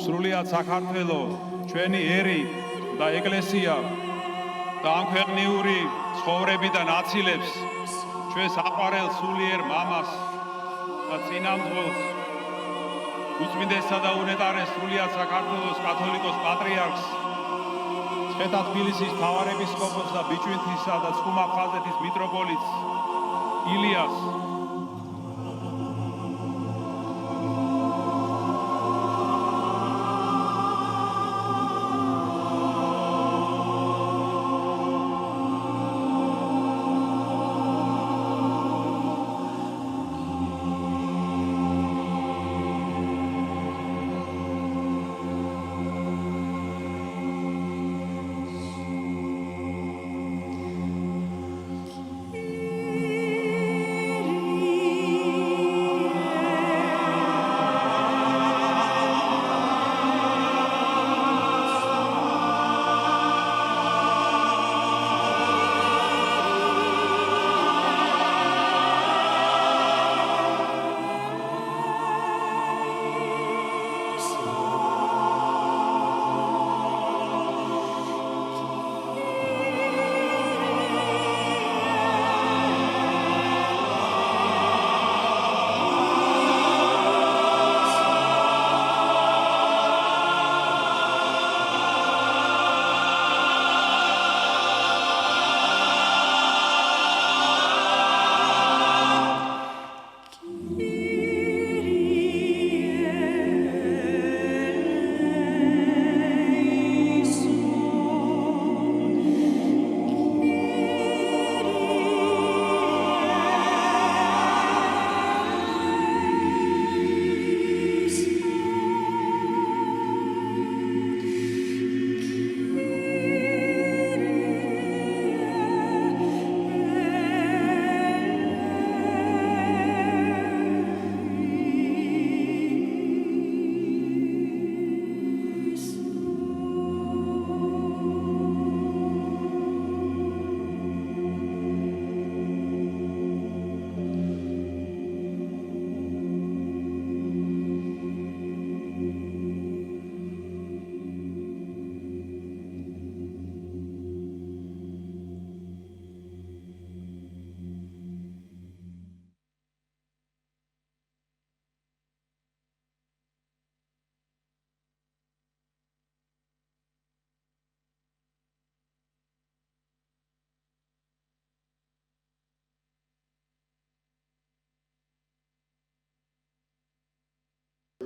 სრულიად საქართველო, ჩვენი ერი და ეკლესია და ამ ქვეყნიური ცხოვრებიდან აცილებს ჩვენს აყვარელ სულიერ მამას და წინამძღოლს, უწმინდესსა და უნეტარეს სრულიად საქართველოს კათოლიკოს პატრიარქს, ცხედა თბილისის მთავარეპისკოპოსს და ბიჭვინთისა და ცხუმაფხაზეთის მიტროპოლიტს ილიას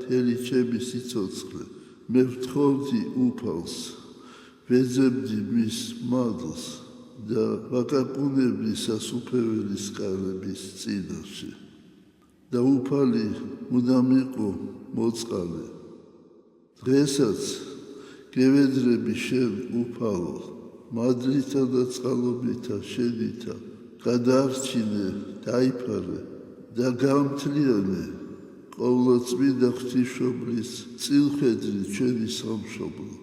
მთელი ჩემი სიცოცხლე მე ვთხოვდი უფალს ვეძებდი მის მადლს და ვაკაკუნებდი სასუფეველის სკალების წინაშე და უფალი მუდამ იყო მოწყალე დღესაც გევედრები შენ უფალო მადლითა და წყალობითა შენითა გადაარჩინე დაიფარე და გამთლიანე ყოვლადწმინდა ღვთისმშობლის წილხედრი ჩვენი სამშობლო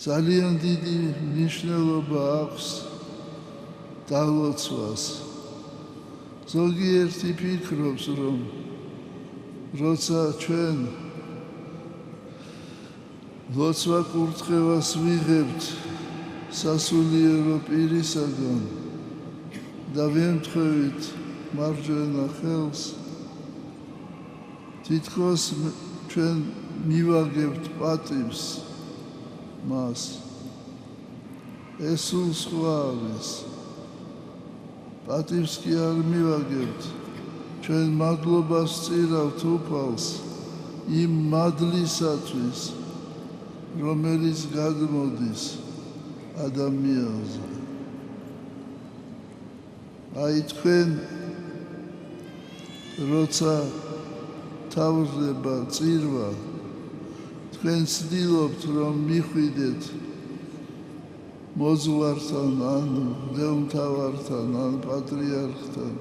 ძალიან დიდი მნიშვნელობა აქვს დალოცვას. ზოგიერთი ფიქრობს, რომ როცა ჩვენ ლოცვა კურთხევას ვიღებთ სასულიერო პირისაგან და ვემთხვევით მარჯვენა ხელს, თითქოს ჩვენ მივაგებთ პატივს მას. ეს სულ სხვა არის. პატივს კი არ მივაგებთ. ჩვენ მადლობას ვწირავთ უფალს იმ მადლისათვის, რომელიც გადმოდის ადამიანზე. აი თქვენ როცა თავდება წირვა, თქვენ ცდილობთ რომ მიხვიდეთ მოძღვართან ან მღვდელმთავართან ან პატრიარქთან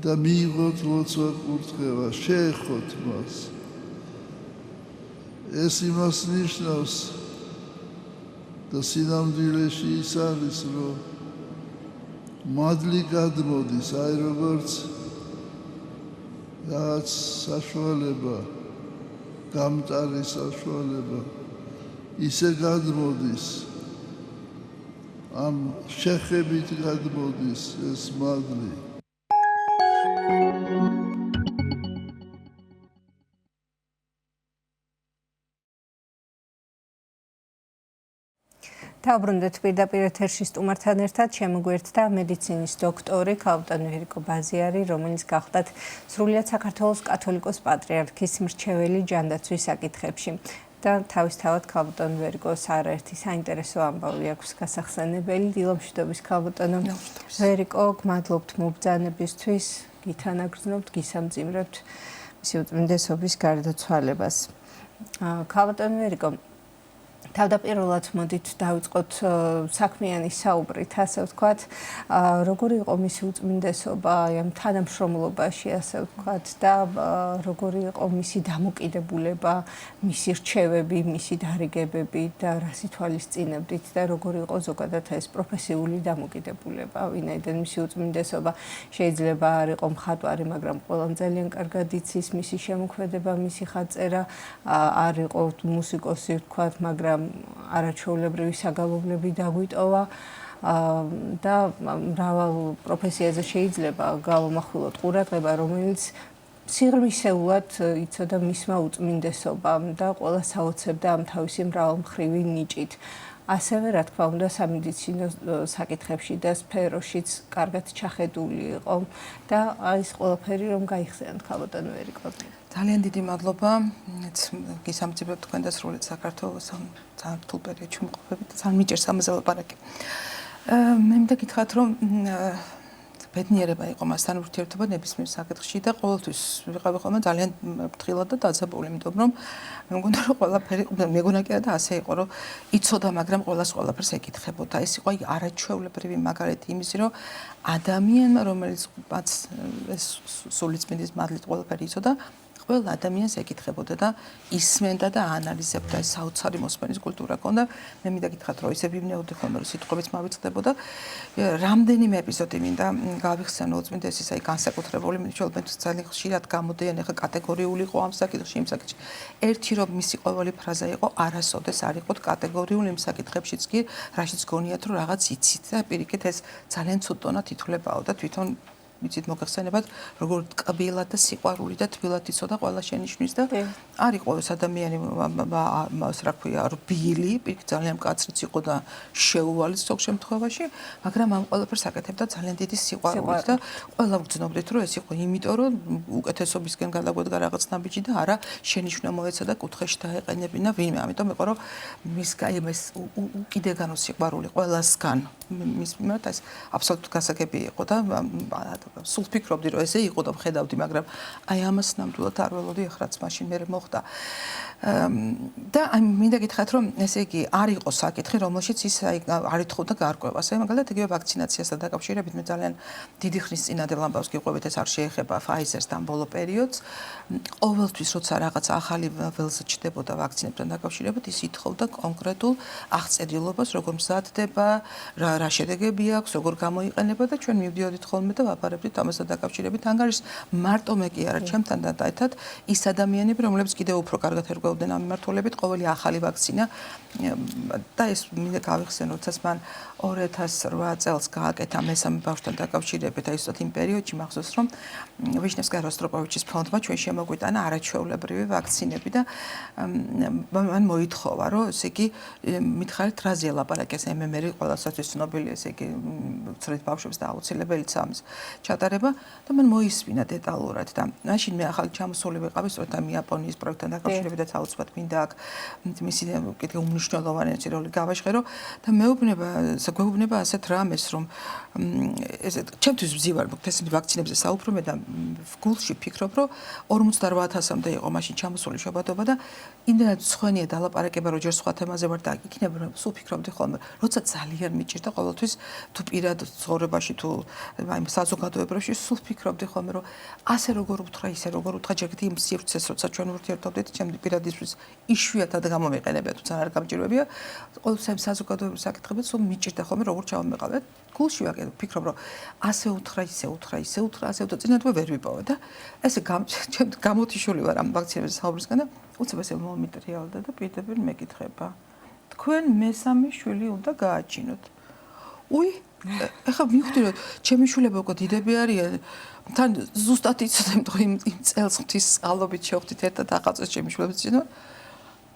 და მიიღოთ ლოცვა კურთხევა, შეეხოთ მას. ეს იმას ნიშნავს და სინამდვილეში ის არის, რომ მადლი გადმოდის, აი როგორც რაც საშუალება, გამტარი საშუალება, ისე გადმოდის, ამ შეხებით გადმოდის ეს მადლი. დავბრუნდეთ პირდაპირ ეთერში სტუმართან ერთად შემოგვერთდა მედიცინის დოქტორი ქალბატონი ვერიკო ბაზიარი, რომელიც გახლდათ სრულიად საქართველოს კათოლიკოს პატრიარქის მრჩეველი ჯანდაცვის საკითხებში. და თავისთავად ქალბატონ ვერიკოს არაერთი საინტერესო ამბავი აქვს გასახსენებელი. დილამშვიდობის ქალბატონო ვერიკო, გმადლობთ მობრძანებისთვის, გითანაგრძნობთ, გისამძიმრებთ მისი უწმინდესობის გარდაცვალებას. ქალბატონ ვერიკო, თავდაპირველად მოდით დავიწყოთ საქმიანი საუბრით, ასე ვთქვათ, როგორი იყო მისი უწმინდესობა ამ თანამშრომლობაში, ასე ვთქვათ, და როგორი იყო მისი დამოკიდებულება, მისი რჩევები, მისი დარიგებები და რას ითვალისწინებდით და როგორი იყო ზოგადად ეს პროფესიული დამოკიდებულება, ვინაიდან მისი უწმინდესობა შეიძლება არ იყო მხატვარი, მაგრამ ყველამ ძალიან კარგად იცის მისი შემოქმედება, მისი ხატწერა, არ იყო მუსიკოსი, ვთქვათ, მაგრამ არაჩვეულებრივი საგალობლები დაგვიტოვა და მრავალ პროფესიაზე შეიძლება გავამახვილოთ ყურადღება, რომელიც სიღრმისეულად იცოდა მისმა უწმინდესობამ და ყველა საოცებდა ამ თავისი მრავალმხრივი ნიჭით. ასევე, რა თქმა უნდა, სამედიცინო საკითხებში და სფეროშიც კარგად ჩახედული იყო და ეს ყველაფერი რომ გაიხსენოთ ქალბატონ ვერიკოზე. ძალიან დიდი მადლობა. გისამძიმრებთ თქვენ და სრულად საქართველოს ძალიან რთულ პერიოდში ვიმყოფებით და ძალიან მიჭერს ამაზე ლაპარაკი. მე მინდა გითხრათ, რომ ბედნიერება იყო მასთან ურთიერთობა ნებისმიერ საკითხში და ყოველთვის ვიყავი ხოლმე ძალიან ფრთხილად და დაძაბული, იმიტომ რომ მე მგონია რომ ყველაფერი მეგონა კი არა და ასე იყო, რომ იცოდა, მაგრამ ყველაფერს ეკითხებოდა. ეს იყო არაჩვეულებრივი მაგალითი იმისი, რომ ადამიანმა, რომელიც ეს სულიწმინდის მადლით ყველაფერი იცოდა, ყველა ადამიანს ეკითხებოდა და ისმენდა და აანალიზებდა. ეს საოცარი მოსმენის კულტურა ჰქონდა. მე მინდა გითხრათ, რომ ისე ვიმნეოდი ხოლმე, რომ სიტყვებიც მავიწყდებოდა. რამდენიმე ეპიზოდი მინდა გავიხსენო უწმინდესის, აი განსაკუთრებული, ჩვენთვის ძალიან ხშირად გამოდიან, ახლა კატეგორიული იყო ამ საკითხში, იმ საკითხში. ერთი რომ მისი ყოველი ფრაზა იყო, არასოდეს არ იყოთ კატეგორიული იმ საკითხებშიც კი, რაშიც გონიათ, რომ რაღაც იცით და პირიქით ეს ძალიან ცუდ ტონად ითვლებაო და თვითონ მიცით მოგეხსენებათ, როგორ ტკბილად და სიყვარული და თბილად იცოდა ყველა შენიშვნის და არ იყო ეს ადამიანი რა ქვია, რბილი, ძალიან მკაცრიც იყო და შეუვალი ზოგ შემთხვევაში, მაგრამ ამ ყველაფერს აკეთებდა ძალიან დიდი სიყვარულით და ყველა ვგრძნობდით, რომ ეს იყო იმიტომ, რომ უკეთესობისკენ გადაგვედგა რაღაც ნაბიჯი და არა შენიშვნა მოეცა და კუთხეში დაეყენებინა ვინმე. ამიტომ იყო რომ მის ეს უკიდეგანო სიყვარული ყველასგან მის მიმართ ეს აბსოლუტურად გასაგები იყო და სულ ფიქრობდი რომ ესე იყო და ვხედავდი, მაგრამ აი ამას ნამდვილად არ ველოდი, ახლაც მაშინ მე მოხდა. და აი მინდა გითხრათ რომ ესე იგი არ იყო საკითხი, რომელშიც ის აი არ ეთხოვდა გარკვევას. აი მაგალითად იგივე ვაქცინაციასთან დაკავშირებით მე ძალიან დიდი ხნის წინადელ ამბავს გიყვებით, ეს არ შეეხება Pfizer-ს ამ ბოლო პერიოდს. ყოველთვის როცა რაღაც ახალი ველზე ჩდებოდა ვაქცინებთან დაკავშირებით, ის ითხოვდა კონკრეტულ აღწერილობას, როგორ მზადდება, რა შედეგები აქვს, როგორ გამოიყენება და ჩვენ მივდიოდით ხოლმე და ვაპარებდით ამასთან დაკავშირებით. ანგარიშს მარტო მე კი არა, ჩემთან ერთად ის ადამიანები, რომლებიც კიდევ უფრო კარგად ერკვეოდნენ ამ მიმართულებით, ყოველი ახალი ვაქცინა და ეს მინდა გავიხსენო, როდესაც მან 2008 წელს გააკეთა მესამე ბავშვთან დაკავშირებით, აი ზუსტად იმ პერიოდში მახსოვს, რომ ვიშნევსკაია როსტროპოვიჩის ფონდმა ჩვენ შემოგვიტანა არაჩვეულებრივი ვაქცინები და მან მოითხოვა, რომ ესე იგი მითხარით რაზე ელაპარაკეს MMR ყველასათვის ცნობილი, ესე იგი ცრით ბავშვებს და აუცილებელიც ამის ჩატარება და მან მოისმინა დეტალურად და მაშინ მე ახალი ჩამოსული ვიყავი სწორედ ამ იაპონიის პროექტთან დაკავშირებით და საოცრად მინდა აქ მისი კიდე უმნიშვნელოვანესი როლი გავაჟღერო და გვეუბნება ასეთ რამეს, რომ ესე ჩემთვის ვზივარ მოგთესილი ვაქცინებზე საუბრობ და გულში ფიქრობ, რომ 58000-მდე იყო მაშინ ჩამოსული შობადობა და იმდენად სხვენია დალაპარაკება, რომ ჯერ სხვა თემაზე ვარ და იქნება რომ სულ ფიქრობდი ხოლმე, როცა ძალიან მიჭირდა ყოველთვის თუ პირად ცხოვრებაში თუ აი საზოგადოებაში სულ ფიქრობდი ხოლმე, რომ ასე როგორ უთხრა, ისე როგორ უთხრა, ჯერ კიდევ იმ სივრცეს, როცა ჩვენ ურთიერთობდით, ჩემი პირადისთვის იშვიათად გამომეყენებია, თუმცა არ გამჭირვებია, ყოველთვის ამ საზოგადოების საკითხებს სულ მიჭირდა ხოლმე, როგორ ჩავამეყავე. გულში ვფიქრობ, რომ ასე უთხრა, ისე უთხრა, ასე უთხრა, წინადვე ვერ ვიპოვე და ესე გამოთიშული ვარ ამ ვაქცინების საუბრისგან და უცებ ესე მომიტრიალდა და პირდაპირ მეკითხება. თქვენ მესამე შვილი უნდა გააჩინოთ. ეხლა მივხვდი, რომ ჩემი შვილები უკვე დიდები არიან. თან ზუსტად იცოდე, იმ წელს ღვთის წყალობით შევხვდით ერთად ახალწელს ჩემი შვილებს წინა.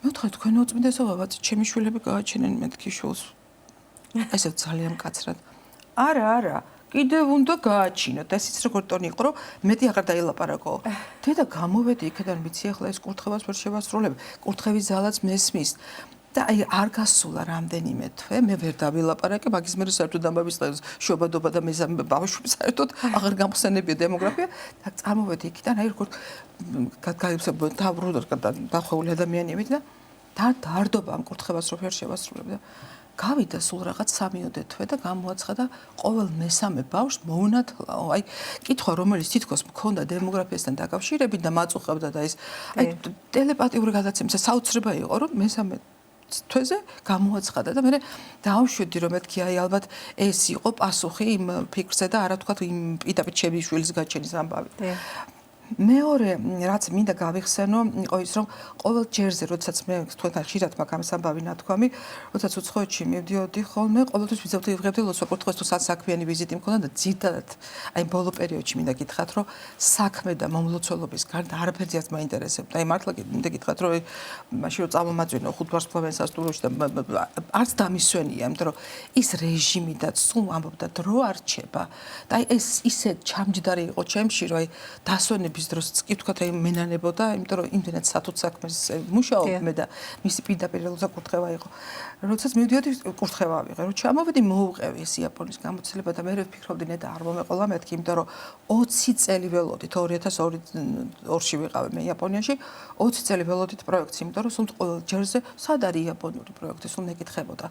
მე ვთქვი, თქვენ უწმინდესობა, ჩემი შვილები გააჩენენ მეთქი შულს. ესე ძალიან მკაცრად. არა, კიდევ უნდა გააჩინოთ. ესიც როგორ ტონი იყო, რომ მეტი აღარ დაილაპარაკო. დედა გამოვედი იქიდან, ვიცი ახლა ეს კურთხევას ვერ შევასრულებ. კურთხევის ძალაც მესმის. და აი არ გასულა რამდენიმე თვე, მე ვერ დავილაპარაკე, მაგის მერე საერთოდ ამბების შობადობა და მეზამე ბავშვი საერთოდ აღარ გამხსენებია დემოგრაფია და წარმოვედი იქიდან, აი როგორ დახვეული ადამიანებით და დარდობა ამ კურთხევას რო ვერ შევასრულებ და გავიდა სულ რაღაც 3-4 თვე და გამოაცხადა ყოველ მესამე ბავშვს მოუნათლაო. აი კითხვა, რომელიც თითქოს მქონდა დემოგრაფიასთან დაკავშირებით და მაწუხებდა და ეს აი ტელეპათიური გადაცემა საოცრება იყო, რომ მესამე თვეზე გამოაცხადა და მე დავშვიდი, რომ მეთქი აი ალბათ ეს იყო პასუხი იმ ფიქრზე და არა თქვა იმ პირდაპირ ჩემი შვილის გაჩენის ამბავი. მეორე რაც მინდა გავიხსენო, იყო ის, რომ ყოველ ჯერზე, როდესაც მე თქვენთან ხშირად მაქვს ამ ამბავი ნათქვამი, როდესაც უცხოეთში მივდიოდი ხოლმე, ყოველთვის ვიღებდი ლოცვა-კურთხევას თუ საქმიანი ვიზიტი მქონდა და ძირითადად აი ბოლო პერიოდში მინდა გითხრათ, რომ საქმე და მომლოცველობის გარდა არაფერი არ მაინტერესებდა. აი მართლა მინდა გითხრათ, რომ მაშინ რომ წამომაწვინო ხუთვარსკვლავიან სასტუმროში და არც დამისვენია, იმიტომ რომ ის რეჟიმი და სულ ამბობდა დრო არ რჩება. და აი ეს ისე ჩამჯდარი იყო ჩემში, რომ აი დასვენები ის დროს კი თქვა აი მენანებოდა, იმიტომ რომ იმდენად სათუც საქმეს მუშაობ მე და მისი პირდაპირ კურთხევა იყო. როდესაც მივდიოდი კურთხევა ვიღე, რომ ჩამოვედი მოუყევი ეს იაპონიის გამოცდილება და მე ვფიქრობდი ნეტა არ მომეყოლა მეთქი, იმიტომ რომ 20 წელი ველოდით 2002-ში ვიყავი მე იაპონიაში, 20 წელი ველოდით პროექტს, იმიტომ რომ სულ ყოველ ჯერზე სად არის იაპონური პროექტი, სულ მეკითხებოდა.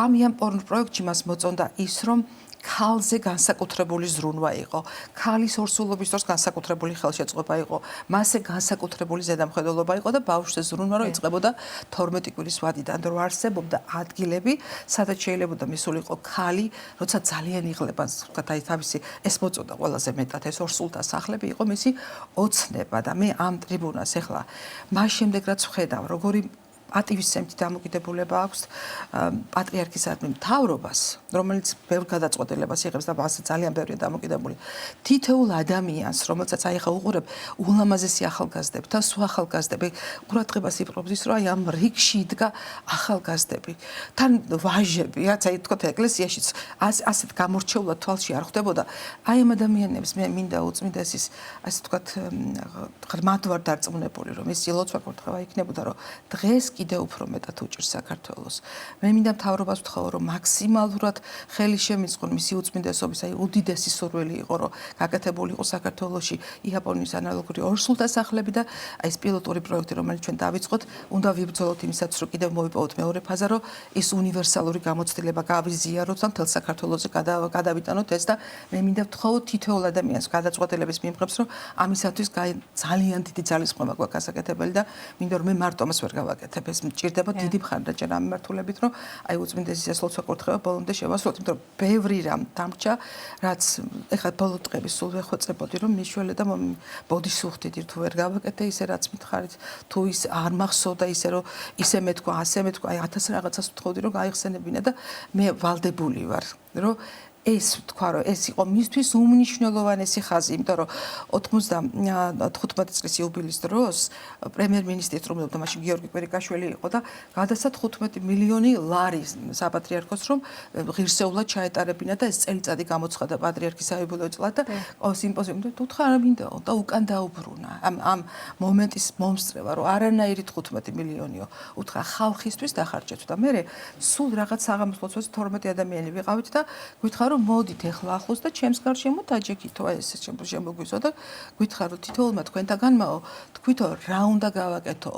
ამ იაპონურ პროექტში მას მოწონდა ის, რომ ქალზე განსაკუთრებული ზრუნვა იყო. ქალის ორსულობის დროს განსაკუთრებული ხელშეწყობა იყო. მასზე განსაკუთრებული ზედამხედველობა იყო და ბავშვზე ზრუნვა რო იწყებოდა 12 კვირის ვადიდან, რომ არსებობდა ადგილები, სადაც შეიძლება მისულიყო ქალი, როცა ძალიან იღლება, ვთქვათ, აი თავისი ეს მოწოდა ყველაზე მეტად ეს ორსულთა სახლები იყო მისი ოცნება და მე ამ ტრიბუნას ეხლა მას შემდეგ რაც ვხედავ, როგორი პატივისცემით დამოკიდებულება აქვს პატრიარქის მთავრობას, რომელიც ბევრ გადაწყვეტილებას იღებს და მასზე ძალიან ბევრია დამოკიდებული. თითოეულ ადამიანს, რომელსაც აი ხა უყურებ ულამაზესი ახალგაზრდები და სხვა ახალგაზრდები, ყურადღებას იპყრობს, რომ აი ამ რიგში იდგა ახალგაზრდები. თან ვაჟები, რაც აი თქო ეკლესიაშიც ასეთ გამორჩეულად თვალში არ ხვდებოდა. აი ამ ადამიანებს მე მინდა უწმინდესის ასე თქვა ღრმად ვარ დარწმუნებული, რომ ის ლოცვა კურთხევა იქნებოდა, რომ დღეს კიდევ უფრო მეტად უჭირს საქართველოს. მე მინდა მთავრობას ვთხოვო, რომ მაქსიმალურად ხელი შემიწყონ მისი უწმინდესობის, აი უდიდესი სურვილი იყო, რომ გაკეთებული იყო საქართველოში იაპონიის ანალოგური ორსულთა სახლები და აი ეს პილოტური პროექტი, რომელიც ჩვენ დავიწყოთ, უნდა ვიბრძოლოთ იმისაც, რომ კიდევ მოვიპოვოთ მეორე ფაზა, რომ ის უნივერსალური გამოცდილება გავიზიაროთ და მთელ საქართველოზე გადავიტანოთ ეს და მე მინდა ვთხოვო თითოეულ ადამიანს გადაწყვეტილების მიმღებს, რომ ამისათვის ძალიან დიდი ძალისხმევა გვაქვს გასაკეთებელი და მინდა რომ მე მარტო ამას ვერ გავაკეთებ. ეს მჭირდება დიდი მხარდაჭერა ამ მიმართულებით, რომ აი უწმინდესის ეს ლოცვა კურთხევა ბოლომდე შევასრულოთ, იმიტომ რომ ბევრი რამ დამრჩა, რაც ეხლა ბოლო დღეების სულ ვეხვეწებოდი, რომ მიშველე და ბოდისუხდიდი თუ ვერ გავაკეთე ისე რაც მითხარით, თუ ის არ მახსოვდა ისე რომ ისე მეთქვა, ასე მეთქვა, აი 1000 რაღაცას ვთხოვდი რომ გაიხსენებინა და მე ვალდებული ვარ, რომ ეს თქვა რომ ეს იყო მისთვის უმნიშვნელოვანესი ხაზი, იმიტომ რომ 95 წლის იუბილეის დროს პრემიერ-მინისტრის რომლებდა მაშინ გიორგი კვირიკაშვილი იყო და გადასცა 15 მილიონი ლარი საპატრიარქოს რომ ღირსეულად ჩაეტარებინა და ეს წელიწადი გამოცხადა პატრიარქის საიუბილეო წლად და სიმპოზიუმი და უთხრა რა მინდა და უკან დაუბრუნა ამ მომენტის მომსწრება რომ არანაირი 15 მილიონიო უთხრა ხალხისთვის დახარჯეთ და მე სულ რაღაც საღამოს ლოცვას 12 ადამიანი ვიყავით და გითხრა რომ მოდით ახლა ახლოს და ჩემს გარშემო დაჯექითო ეს შემოგვიზო და გითხრა რომ თითოეულმა თქვენთაგანმაო თქვითო რა უნდა გავაკეთო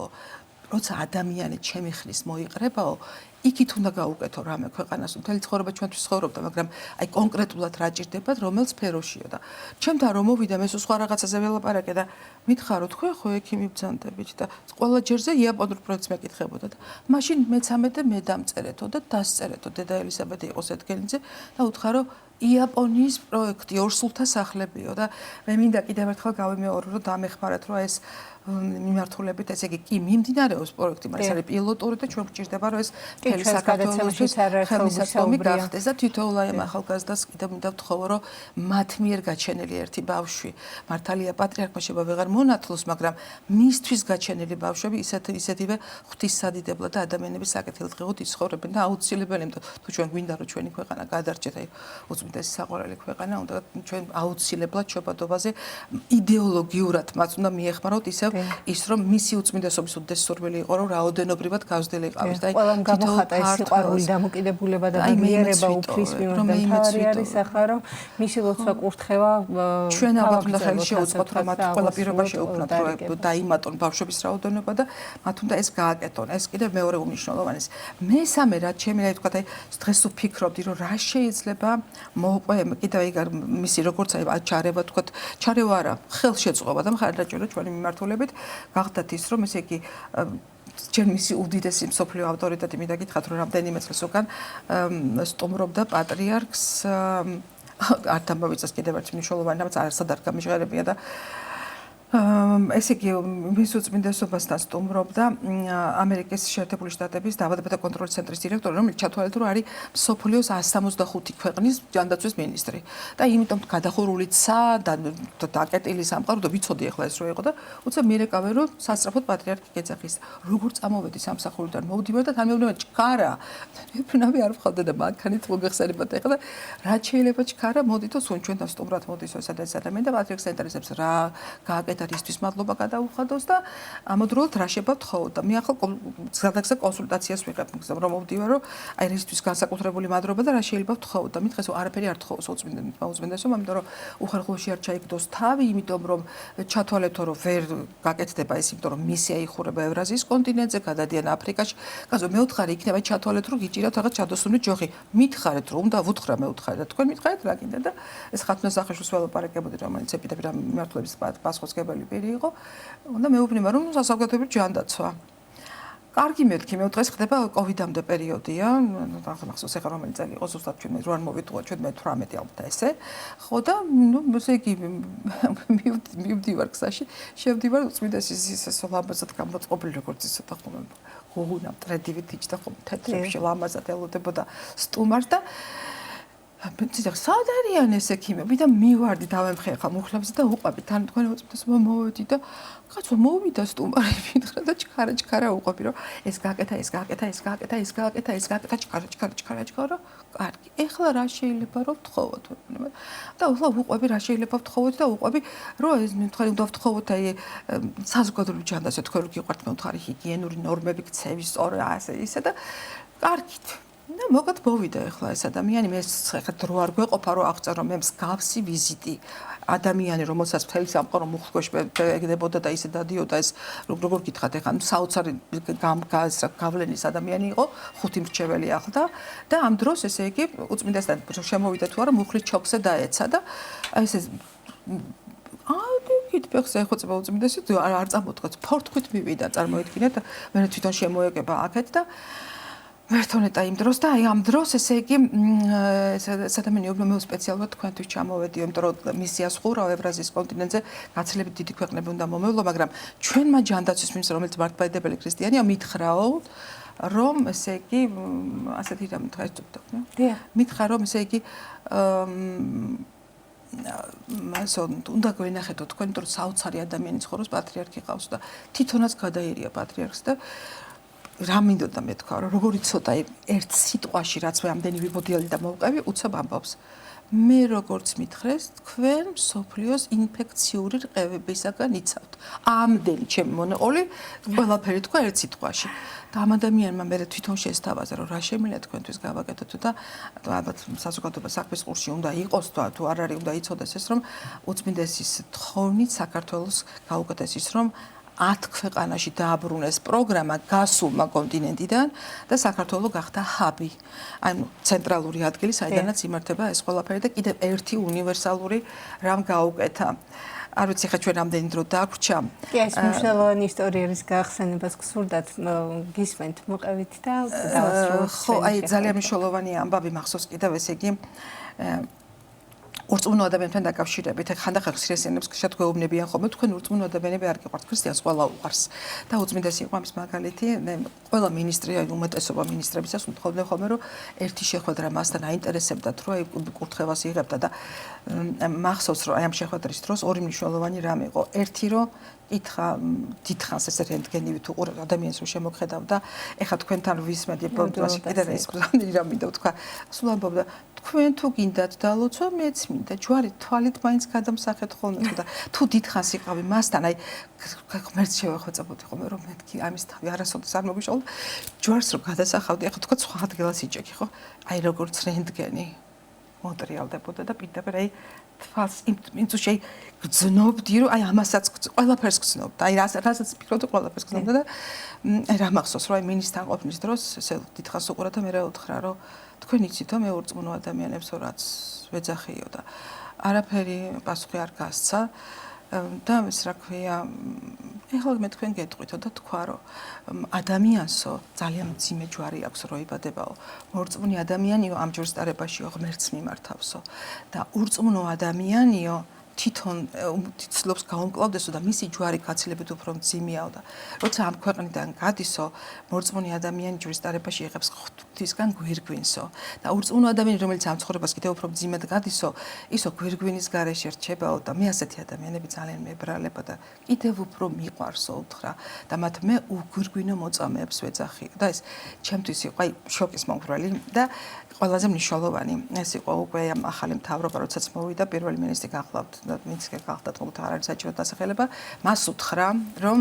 როცა ადამიანი ჩემი ხრის მოიყრებაო იქით უნდა გავუკეთო რამე ქვეყანას მთელი ცხოვრება ჩვენთვის ცხოვრობდა მაგრამ აი კონკრეტულად რა ჭირდებათ რომელ სფეროშიო და ჩემთან რომ მოვიდა მე სხვა რაღაცაზე ველაპარაკე და მითხარო თქვენ ხო ექიმი ბრძანდებით და ყველა ჯერზე იაპონურ პროექტს მეკითხებოდა და მაშინ მე-13 მე დამწერეთო და დასწერეთო დედა ელისაბედი იყო სეთქელინძე და უთხრა იაპონიის პროექტი ორსულთა სახლებიო და მე მინდა კიდევ ერთხელ გავიმეორო რომ დამეხმაროთ რომ ეს მიმართულებით ესე იგი კი მიმდინარეობს პროექტი, მაგრამ ეს არის პილოტური და ჩვენ გვჭირდება რომ ეს მთელი საქართველოსთვის ხელმისაწვდომი გახდეს და თითოეულ აი ამ ახალგაზრდას კიდევ მინდა ვთხოვო რომ მათ მიერ გაჩენილი ერთი ბავშვი მართალია პატრიარქმა შევა ვეღარ მონათლოს, მაგრამ მისთვის გაჩენილი ბავშვები ისეთივე ღვთისადიდებლად და ადამიანების საკეთილ დღეოდ იცხოვრებენ და აუცილებელი იმიტომ თუ ჩვენ გვინდა რომ ჩვენი ქვეყანა გადარჩეთ აი უწმინდესი საყვარელი ქვეყანა უნდა ჩვენ აუცილებლად შობადობაზე იდეოლოგიურად მას უნდა მიეხმაროთ ისევ ის რომ მისი უწმინდესობის უდიდესი სურვილი იყო რომ რაოდენობრივად გავზრდილი იყავით და ყველამ გამოხატა ეს სიყვარული დამოკიდებულება და ბედნიერება უფლის მიმართ თავი არის ახლა რომ მისი ლოცვა კურთხევა ჩვენ ალბათ უნდა ხელი შეუწყოთ რომ მათ ყველა პირობა შეუქმნათ რომ დაიმატონ ბავშვების რაოდენობა და მათ უნდა ეს გააკეთონ ეს კიდევ მეორე უმნიშვნელოვანეს მესამე რაც ჩემი რა თქვა აი დღეს ვფიქრობდი რომ რა შეიძლება მოუყვე კიდევ ეგ მისი როგორც აი ჩარევა თქვა ჩარევა არა ხელშეწყობა და მხარდაჭერა ჩვენი მიმართულებით გახდათ ის რომ ესე იგი ჩვენ მისი უდიდესი მსოფლიო ავტორიტეტი მინდა გითხრათ რომ რამდენიმე წელს უკან სტუმრობდა პატრიარქს არ დამოვიწეს კიდევ ერთ მნიშვნელოვანი რამაც არასად არ გამიჟღერებია და ესე იგი მის უწმინდესობასთან სტუმრობდა ამერიკის შეერთებული შტატების დაავადებათა კონტროლის ცენტრის დირექტორი, რომელიც ჩათვალეთ რომ არის მსოფლიოს 165 ქვეყნის ჯანდაცვის მინისტრი. და იმიტომ გადახურულიცა და დაკეტილი სამყარო და ვიცოდი ახლა ეს რო იყო და უცებ მიერეკავე რომ სასწრაფოდ პატრიარქი გეძახის. როგორ წამოვედი სამსახურიდან მოვდივარ და თან მეუბნება ჩქარა. მეფრინავი არ ვხავდა და მანქანით მოგეხსენებათ ახლა და რა შეიძლება ჩქარა მოდითო სულ ჩვენთან სტუმრად მოდისო სადაც ადამიანი და პატრიარქს ინტერესებს რა გააკეთა ისთვის მადლობა გადაუხადოს და ამოდროულად რა შეება ვთხოვოთ და მე ახლა გადაგზა კონსულტაციას ვიღებ რომ მოვდივარ რომ აი რისთვის განსაკუთრებული მადლობა და რა შეიძლება ვთხოვოთ და მითხეს რომ არაფერი არ თხოვოს უწმინდესო ამიტომ რომ უხერხულში არ ჩაიგდოს თავი იმიტომ რომ ჩათვალეთო რომ ვერ გაკეთდება ეს იმიტომ რომ მისია იხურება ევრაზიის კონტინენტზე გადადიან აფრიკაში კაცო მეუთხარი იქნება ჩათვალეთ რომ გიჭირათ რაღაც ჩადოსული ჯოხი მითხარეთ რომ უნდა ვუთხრა მეუთხარი და თქვენ მითხარით რა კიდე და ეს ხათუნა სახეშოს ველაპარაკებოდი რომელიც ეპიდემია მიმართულების პასუხისმგებელი პირი იყო. უნდა მეუბნება რომ საზოგადოებრივი ჯანდაცვა. კარგი მეთქი, მე დღეს ხდება კოვიდამდე პერიოდია, ახლა ეხლა რომელი წელი იყო ზუსტად ჩვენ რო არ მოვიტყუა ჩვენ მე-18 ალბათ ესე. ხო და ესე იგი მივდივარ გზაში, შევდივარ უწმიდეს ის ლამაზად გამოწყობილი როგორც ის ცოტა ხომ გოგუნა ტრედივით იჭდა ხომ თეთრებში ლამაზად ელოდებოდა სტუმარს და ბიჭი სად არიან ეს ექიმები და მივარდი დავემხე ხა მუხლებზე და უყვები თან თქვენ უწმიდეს მოვედი და კაცო მოვიდა სტუმარი მითხრა და ჩქარა უყვები რომ ეს გააკეთა ჩქარა კარგი ეხლა რა შეიძლება რომ ვთხოვოთ და ახლა უყვები რა შეიძლება ვთხოვოთ და უყვები რომ ეს თქვენ უნდა ვთხოვოთ აი საზოგადოებრივ ჯანდაცვას თქვენ რო გიყვართ მე ვთქვი ჰიგიენური ნორმები ქცევის სწორ ასე ისე და კარგით და მოგად მოვიდა ახლა ეს ადამიანი მე ხა დრო არ გვეყოფა რომ აღწერო მე მსგავსი ვიზიტი ადამიანი რომელსაც მთელი სამყარო მუხლქვეშ ეგდებოდა და ისე დადიოდა ეს როგორ გითხათ ახლა საოცარი გავლენის ადამიანი იყო ხუთი მრჩეველი ახლა და ამ დროს ესე იგი უწმინდესთან შემოვიდა თუ არა მუხლის ჩოქზე დაეცა და ესე კითხებს ეხოწება უწმინდესი არ წამოდგათ ფორთქვით მივიდა წარმოიდგინეთ მე თვითონ შემოეკება აქეთ და ერთონეტა იმ დროს და აი ამ დროს ესე იგი ადამიანი უბნო მე სპეციალურად თქვენთვის ჩამოვედი იმიტომ რომ მისიას ხურავ ევრაზიის კონტინენტზე გაცილებით დიდი ქვეყნები უნდა მომევლო მაგრამ ჩვენმა ჯანდაცვის მინისტრს რომელიც მართლმადიდებელი ქრისტიანია მითხრაო რომ ესე იგი ასეთი რამე თქვა მითხრა რომ ესე იგი მასონ უნდა გვენახეთო თქვენ იმიტომ რომ საოცარი ადამიანი ცხოვრობს პატრიარქი ყავს და თვითონაც გადაერია პატრიარქს და რა მინდოდა მე თქვა რომ როგორი ცოტა ერთ სიტყვაში რაც მე ამდენი ვიბოდიალი და მოვყევი უცებ ამბობს მე როგორც მითხრეს თქვენ სოფლიოს ინფექციური რყევებისაგან იცავთ ამდენი ჩემი მონაყოლი ყველაფერი თქვა ერთ სიტყვაში და ამ ადამიანმა მე თვითონ შეესთავაზა რომ რა შემიძლია თქვენთვის გავაკეთოთ და ალბათ საზოგადოება საქმის ყურში უნდა იყოს თუ არ არის უნდა იცოდეს ეს რომ უწმინდესის თხოვნით საქართველოს გაუკეთეს ის რომ 10 ქვეყანაში დააბრუნეს პროგრამა გასულმა კონტინენტიდან და საქართველოს გახდა ჰაბი. ანუ ცენტრალური ადგილი, საიდანაც იმართება ეს ყველაფერი და კიდევ ერთი უნივერსალური რამ გაუკეთა. არ ვიცი ხა ჩვენ რამდენი დრო დაგვჭა. კი, ეს მნიშვნელოვანი ისტორიის გახსენებას გსურდათ გისმენთ მოყევით და დავასრულოთ. ხო, აი ძალიან მნიშვნელოვანი ამბავი მახსოვს კიდევ ესე იგი ურწმუნო ადამიანთან დაკავშირებით ხანდახან ქრისტიანებს შეგვეუბნებიან ხოლმე თქვენ ურწმუნო ადამიანები არ გიყვართ ქრისტიანს ყველა უყვარს და უწმინდესი იყო ამის მაგალითი ყველა მინისტრი აი უმეტესობა მინისტრებისას უთხოვდნენ ხოლმე რომ ერთი შეხვედრა მასთან აინტერესებდათ რომ აი კურთხევას იღებდა და მახსოვს რომ აი ამ შეხვედრის დროს ორი მნიშვნელოვანი რამ იყო ერთი რომ ითხრა დიდხანს ეს რენტგენივით უყურებ ადამიანს რომ შემოხედავ და ეხა თქვენთან ვისმედი პოდკასტში კიდე ეს რა მინდა ვთქვა სულ ამბობდა თქვენ თუ გინდათ დალოცვა მეც მინდა ჯვარი თვალით მაინც გადამსახეთ ხოლმე და თუ დიდხანს იყავი მასთან აი ღმერთს შევეხოწებოდი ხოლმე რომ მეთქი ამის თავი არასოდეს არ მოგიშოლა ჯვარს რომ გადასახავდი ეხა თქვა სხვა ადგილას იჭექი ხო აი როგორც რენტგენი მოტრიალდებოდა და პირდაპირ აი თვალს იმც შეი გძნობდი რომ აი ამასაც ყველაფერს გძნობდა აი რასაც ფიქრობდი ყველაფერს გძნობდა და რა მახსოვს რომ აი მინისტრთან ყოფნის დროს ესე დიდხანს უყურა და მე რა უთხრა რომ თქვენ იცით მე ურწმუნო ადამიანებს რაც ვეძახიო და არაფერი პასუხი არ გასცა და ეს რა ქვია ეხლა მე თქვენ გეტყვითო და თქვა რომ ადამიანსო ძალიან მძიმე ჯვარი აქვს რო იბადებაო მორწმუნე ადამიანიო ამ ჯერ სტარებაშიო ღმერთს მიმართავსო და ურწმუნო ადამიანიო თვითონ ცდილობს გაუმკლავდესო და მისი ჯვარი გაცილებით უფრო მძიმეაო და როცა ამ ქვეყნიდან გადისო მორწმუნე ადამიანი ჯვრის სტარებაში იღებს ღვთისგან გვირგვინსო და ურწმუნო ადამიანი რომელიც ამ ცხოვრებას კიდევ უფრო მძიმედ გადისო ისო გვირგვინის გარეშე რჩებაო და მე ასეთი ადამიანები ძალიან მებრალება და კიდევ უფრო მიყვარსო უთხრა და მათ მე უგვირგვინო მოწამეებს ვეძახიო და ეს ჩემთვის იყო აი შოკის მომხრალი და ყველაზე მნიშვნელოვანი ეს იყო უკვე ამ ახალი მთავრობა როდესაც მოვიდა პირველი მინისტრი გახლავთ და ვინც გახლავთ თუმცა არ არის საჭირო დასახელება მას უთხრა რომ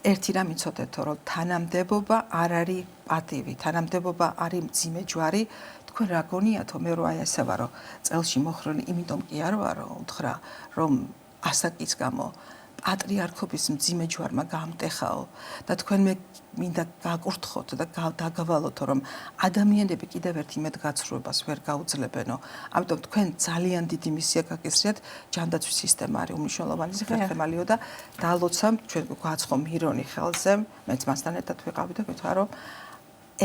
ერთი რამ იცოდეთო რომ თანამდებობა არ არის პატივი თანამდებობა არის მძიმე ჯვარი თქვენ რა გონიათო მე რო აი ესე ვარო წელში მოხრონი იმიტომ კი არ ვარო უთხრა რომ ასაკის გამო პატრიარქობის მძიმე ჯვარმა გამტეხაო და თქვენ მე მინდა გაკურთხოთ და დაგავალოთ რომ ადამიანები კიდევ ერთ იმედგაცრუებას ვერ გაუძლებენო. ამიტომ თქვენ ძალიან დიდი მისია გაგესრიათ ჯანდაცვის სისტემა არის უმნიშვნელოვანი ხერხემალიო და დალოცამ ჩვენ გვაცხო მირონი ხელზე მეც მასთან ერთად ვიყავი და გითხრა რომ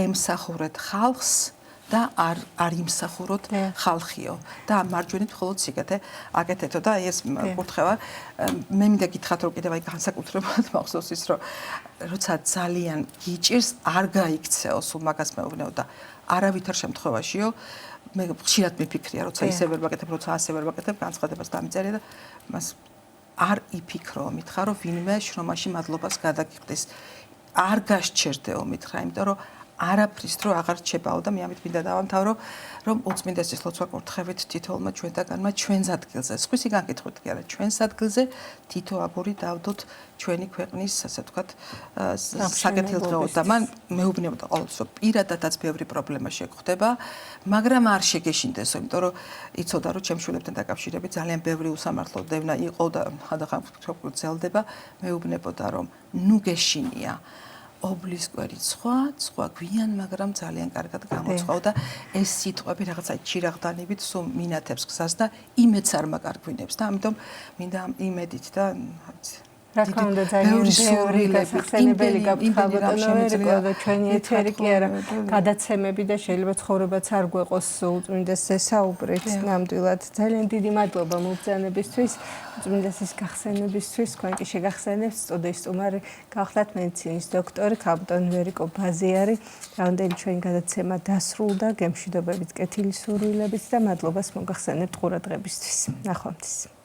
ემსახურეთ ხალხს და არ იმსახუროთ ხალხიო და მარჯვენით მხოლოდ სიგეთე აკეთეთო და ეს კურთხევა მე მინდა გითხრათ რომ კიდევ აი განსაკუთრებულად მახსოვს ის რომ როცა ძალიან გიჭირს არ გაიქცეო სულ მაგას მეუბნეო და არავითარ შემთხვევაშიო მე ხშირად მიფიქრია როცა ისე ვერ ვაკეთებ როცა ასე ვერ ვაკეთებ განცხადებას დამიწერია და მას არ იფიქრო მითხრა რომ ვინმე შრომაში მადლობას გადაგიხდის არ გასჩერდეო მითხრა იმიტომ რომ არაფრის დრო აღარ რჩებაო და მე ამით მინდა დავამთავრო რომ უწმინდესის ლოცვა კურთხევით თითოეულმა ჩვენთაგანმა ჩვენს ადგილზე სხვისი განკითხვით კი არა ჩვენს ადგილზე თითო აგური დავდოთ ჩვენი ქვეყნის ასე ვთქვათ საკეთილდღეოდ და მან მეუბნებოდა ყოველთვის რომ პირადადაც ბევრი პრობლემა შეგხვდება მაგრამ არ შეგეშინდესო იმიტომ რომ იცოდა რომ ჩემშულებთან დაკავშირებით ძალიან ბევრი უსამართლო დევნა იყო და ხანდახან გრძელდება მეუბნებოდა რომ ნუ გეშინია ობლისკვერი სხვა გვიან მაგრამ ძალიან კარგად გამოცხაო და ეს სიტყვები რაღაცა ჩირაღდანებით სულ მინათებს გზას და იმედს არ მაგარგვინებს და ამიტომ მინდა იმედით და რა თქმა უნდა ძალიან ბევრი გასახსენებელი გაქვთ ბატონო და ჩვენი ეთერი კი არა გადაცემები და შეიძლება ცხოვრებაც არ გვეყოს უწმინდეს ესაუბრეთ ნამდვილად ძალიან დიდი მადლობა მობრძანებისთვის უწმინდესის გახსენებისთვის თქვენ კი შეგახსენებთ სტუდიის სტუმარი გახდათ მედიცინის დოქტორი ქალბატონი ვერიკო ბაზიარი რამდენი ჩვენი გადაცემა დასრულდა გემშვიდობებით კეთილი სურვილებით და მადლობას მოგახსენებთ ყურადღებისთვის ნახვამდის